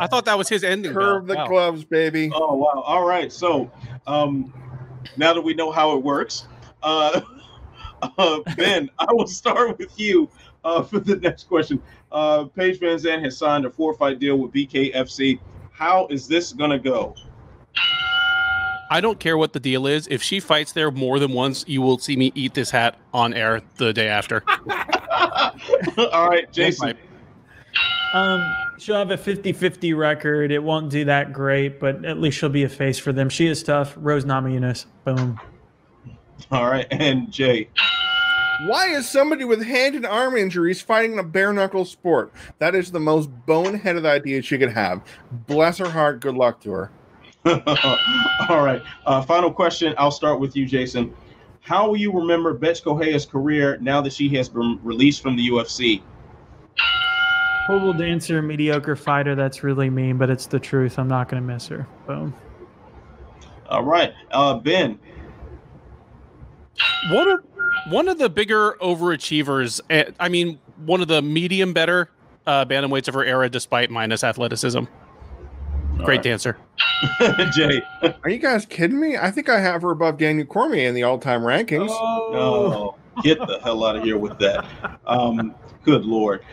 I thought that was his ending. Curve the gloves, baby. Oh, wow. All right. So now that we know how it works, Ben, I will start with you for the next question. Paige VanZant has signed a 4-fight deal with BKFC. How is this going to go? I don't care what the deal is. If she fights there more than once, you will see me eat this hat on air the day after. All right, Jason. She'll have a 50-50 record. It won't do that great, but at least she'll be a face for them. She is tough. Rose Namajunas. Boom. All right, and Jay. Why is somebody with hand and arm injuries fighting in a bare-knuckle sport? That is the most boneheaded idea she could have. Bless her heart. Good luck to her. All right. Final question. I'll start with you, Jason. How will you remember Bethe Correia's career now that she has been released from the UFC? Horrible dancer, mediocre fighter. That's really mean, but it's the truth. I'm not going to miss her. Boom. All right. Ben. One of the bigger overachievers, I mean, one of the medium better bantamweights of her era, despite minus athleticism. Great dancer. Jay. Are you guys kidding me? I think I have her above Daniel Cormier in the all-time rankings. Oh, get the hell out of here with that. Good Lord.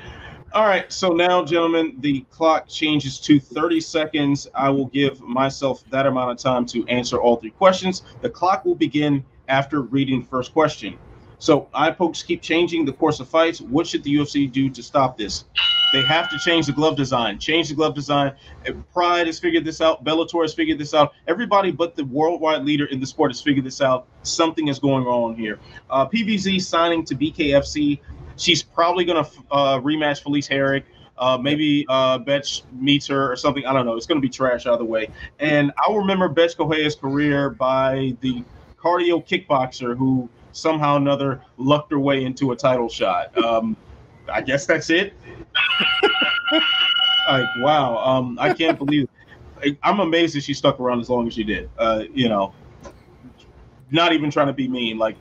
All right, so now, gentlemen, the clock changes to 30 seconds. I will give myself that amount of time to answer all 3 questions. The clock will begin after reading the first question. So, eye pokes keep changing the course of fights. What should the UFC do to stop this? They have to change the glove design. Change the glove design. Pride has figured this out. Bellator has figured this out. Everybody but the worldwide leader in the sport has figured this out. Something is going on here. PVZ signing to BKFC. She's probably going to rematch Felice Herrig. Maybe Bethe meets her or something. I don't know. It's going to be trash either way. And I'll remember Bethe Correia's career by the cardio kickboxer who somehow or another lucked her way into a title shot. I guess that's it. Like, wow. I can't believe it. I'm amazed that she stuck around as long as she did. Not even trying to be mean. Like,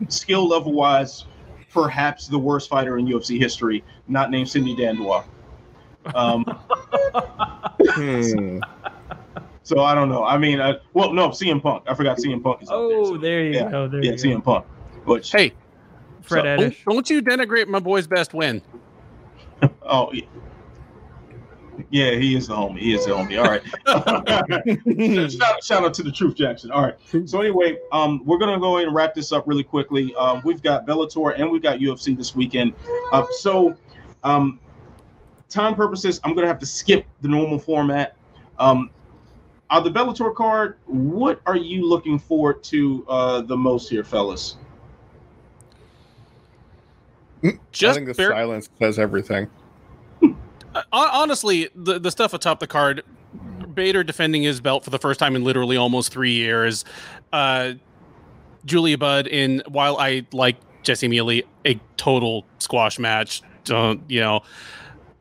skill level wise, perhaps the worst fighter in UFC history, not named Cindy Dandois. So I don't know. I mean, well, no, CM Punk. I forgot CM Punk is up there. So, there you go. There you CM Punk. Which, hey, Fred Eddish. Don't you denigrate my boy's best win. Oh, yeah, he is the homie. He is the homie. All right. Shout out to the Truth Jackson. All right. So anyway, we're gonna go ahead and wrap this up really quickly. We've got Bellator and we've got UFC this weekend. Time purposes, I'm gonna have to skip the normal format. The Bellator card, what are you looking forward to the most here, fellas? I think the silence says everything. Honestly, the stuff atop the card, Bader defending his belt for the first time in literally almost 3 years. Julia Budd while I like Jesse Mealy, a total squash match.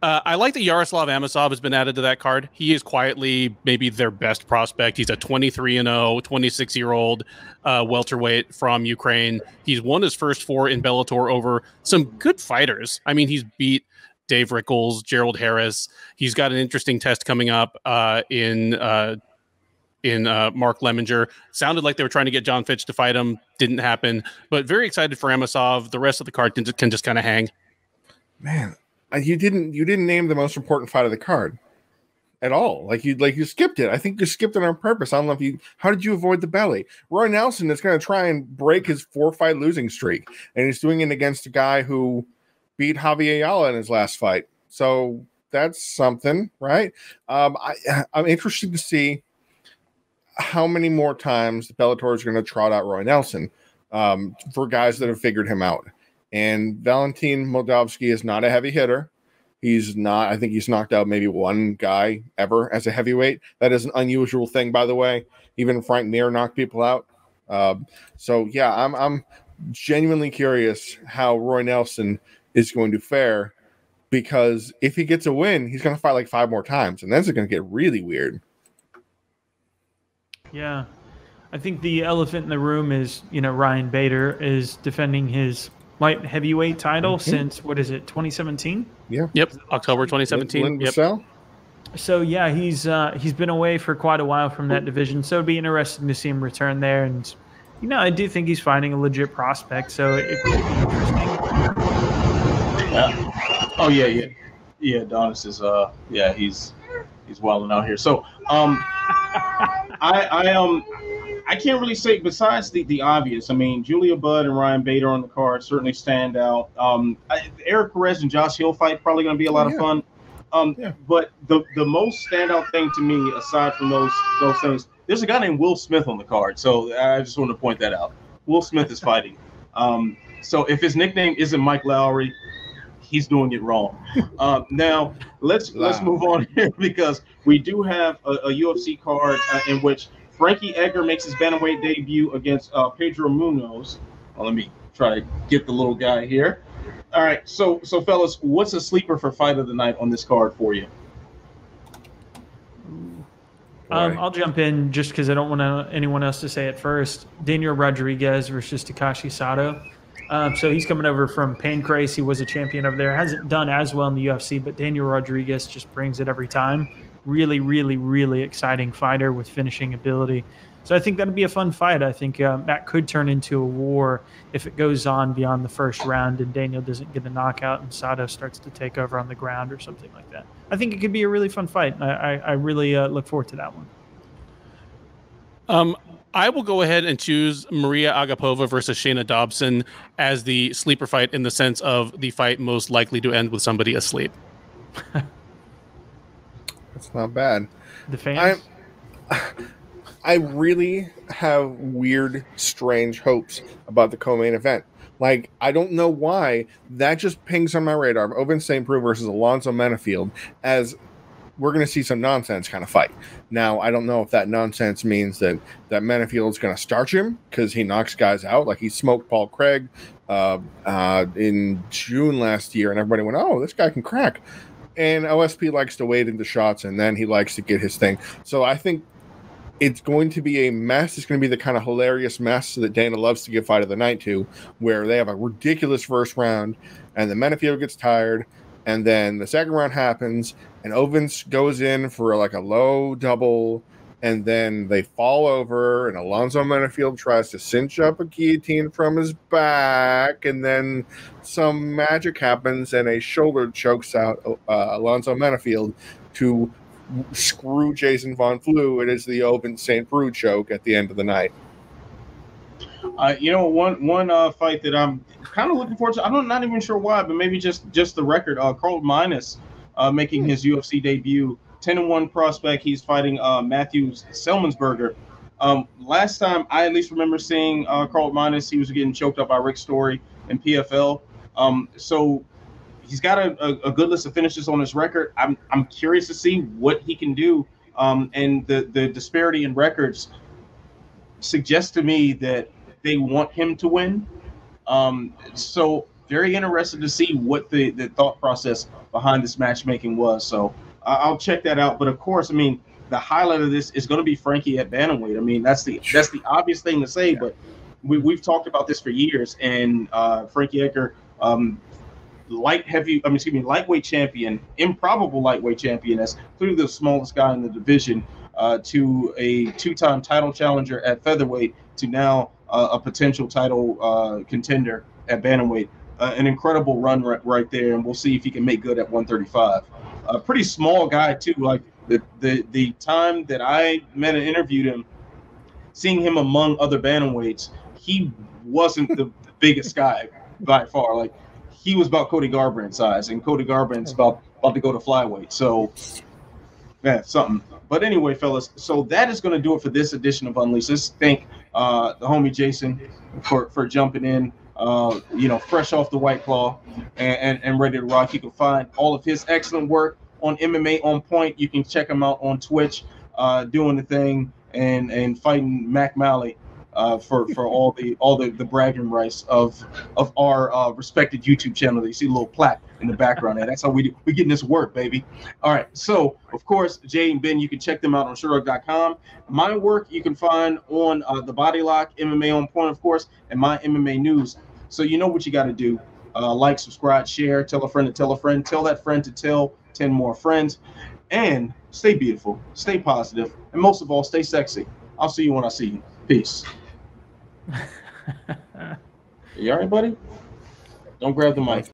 I like that Yaroslav Amosov has been added to that card. He is quietly maybe their best prospect. He's a 23-0, 26-year-old welterweight from Ukraine. He's won his first 4 in Bellator over some good fighters. I mean, he's beat Dave Rickles, Gerald Harris. He's got an interesting test coming up in Mark Lemminger. Sounded like they were trying to get John Fitch to fight him. Didn't happen. But very excited for Amosov. The rest of the card can just kind of hang. Man, you didn't name the most important fight of the card at all. Like you skipped it. I think you skipped it on purpose. I don't know if how did you avoid the belly? Roy Nelson is going to try and break his 4-fight losing streak, and he's doing it against a guy who beat Javier Ayala in his last fight. So that's something, right? I'm interested to see how many more times the Bellator is going to trot out Roy Nelson for guys that have figured him out. And Valentin Moldavsky is not a heavy hitter. He's not. I think he's knocked out maybe one guy ever as a heavyweight. That is an unusual thing, by the way. Even Frank Mir knocked people out. So yeah, I'm genuinely curious how Roy Nelson is going to fare, because if he gets a win, he's going to fight like 5 more times, and then it's going to get really weird. Yeah, I think the elephant in the room is, Ryan Bader is defending his light heavyweight title since, what is it, 2017? Yeah. Yep, October 2017. Yep. So yeah, he's been away for quite a while from that division, so it'd be interesting to see him return there. And I do think he's fighting a legit prospect, so it could be interesting. Oh yeah. Adonis is he's wilding out here. So I can't really say besides the obvious. I mean, Julia Budd and Ryan Bader on the card certainly stand out. Eric Perez and Josh Hill fight probably going to be a lot of fun. But the most standout thing to me, aside from those things, there's a guy named Will Smith on the card. So I just want to point that out. Will Smith is fighting. So if his nickname isn't Mike Lowry, he's doing it wrong. Now let's move on here, because we do have a UFC card in which Frankie Edgar makes his bantamweight debut against Pedro Munhoz. Well, let me try to get the little guy here. All right, so fellas, what's a sleeper for fight of the night on this card for you? I'll jump in just because I don't want anyone else to say it first. Daniel Rodriguez versus Takashi Sato. So he's coming over from Pancrase. He was a champion over there. Hasn't done as well in the UFC, but Daniel Rodriguez just brings it every time. Really, really, really exciting fighter with finishing ability. So I think that'd be a fun fight. I think that could turn into a war if it goes on beyond the first round and Daniel doesn't get a knockout and Sato starts to take over on the ground or something like that. I think it could be a really fun fight. I really look forward to that one. I will go ahead and choose Maria Agapova versus Shayna Dobson as the sleeper fight, in the sense of the fight most likely to end with somebody asleep. That's not bad. The fans? I really have weird, strange hopes about the co-main event. Like, I don't know why. That just pings on my radar. Ovince St. Preux versus Alonzo Menafield, as we're going to see some nonsense kind of fight. Now, I don't know if that nonsense means that Menafield's going to starch him because he knocks guys out. Like, he smoked Paul Craig in June last year, and everybody went, oh, this guy can crack. And OSP likes to wade into shots, and then he likes to get his thing. So I think it's going to be a mess. It's going to be the kind of hilarious mess that Dana loves to give fight of the night to, where they have a ridiculous first round, and then Menafield gets tired, and then the second round happens, and Ovince goes in for like a low double, and then they fall over, and Alonzo Menafield tries to cinch up a guillotine from his back, and then some magic happens, and a shoulder chokes out Alonzo Menafield to screw Jason Von Flue. It is the Ovince St. Preux choke at the end of the night. One fight that I'm kind of looking forward to, I'm not even sure why, but maybe just the record, Carl Minus making his UFC debut 10-1 prospect. He's fighting Matthew Selmansberger. Last time I at least remember seeing Carl Minus, he was getting choked up by Rick Story in PFL. So he's got a good list of finishes on his record. I'm curious to see what he can do. And the disparity in records suggests to me that they want him to win. So very interested to see what the thought process behind this matchmaking was. So I'll check that out. But of course, I mean, the highlight of this is going to be Frankie at bantamweight. I mean, that's the obvious thing to say, but we've talked about this for years. And Frankie Edgar, lightweight champion, improbable lightweight champion, as clearly the smallest guy in the division, to a two-time title challenger at featherweight, to now a potential title contender at bantamweight. An incredible run right there, and we'll see if he can make good at 135. A pretty small guy too. Like the time that I met and interviewed him, seeing him among other bantamweights, he wasn't the biggest guy by far. Like he was about Cody Garbrandt's size, and Cody Garbrandt's about to go to flyweight. So, man, something. But anyway, fellas, so that is going to do it for this edition of Unleashed. Let's thank the homie Jason for jumping in. Fresh off the White Claw and ready to rock. You can find all of his excellent work on MMA On Point. You can check him out on Twitch, doing the thing and fighting Mac Malley for all the bragging rights of our respected YouTube channel. You see a little plaque in the background there. That's how we getting this work, baby. All right. So of course, Jay and Ben, you can check them out on Shurug.com. My work you can find on the Body Lock, MMA On Point, of course, and my MMA News. So you know what you got to do. Like, subscribe, share, tell a friend to tell a friend, tell that friend to tell 10 more friends, and stay beautiful, stay positive, and most of all, stay sexy. I'll see you when I see you. Peace. You all right, buddy? Don't grab the mic.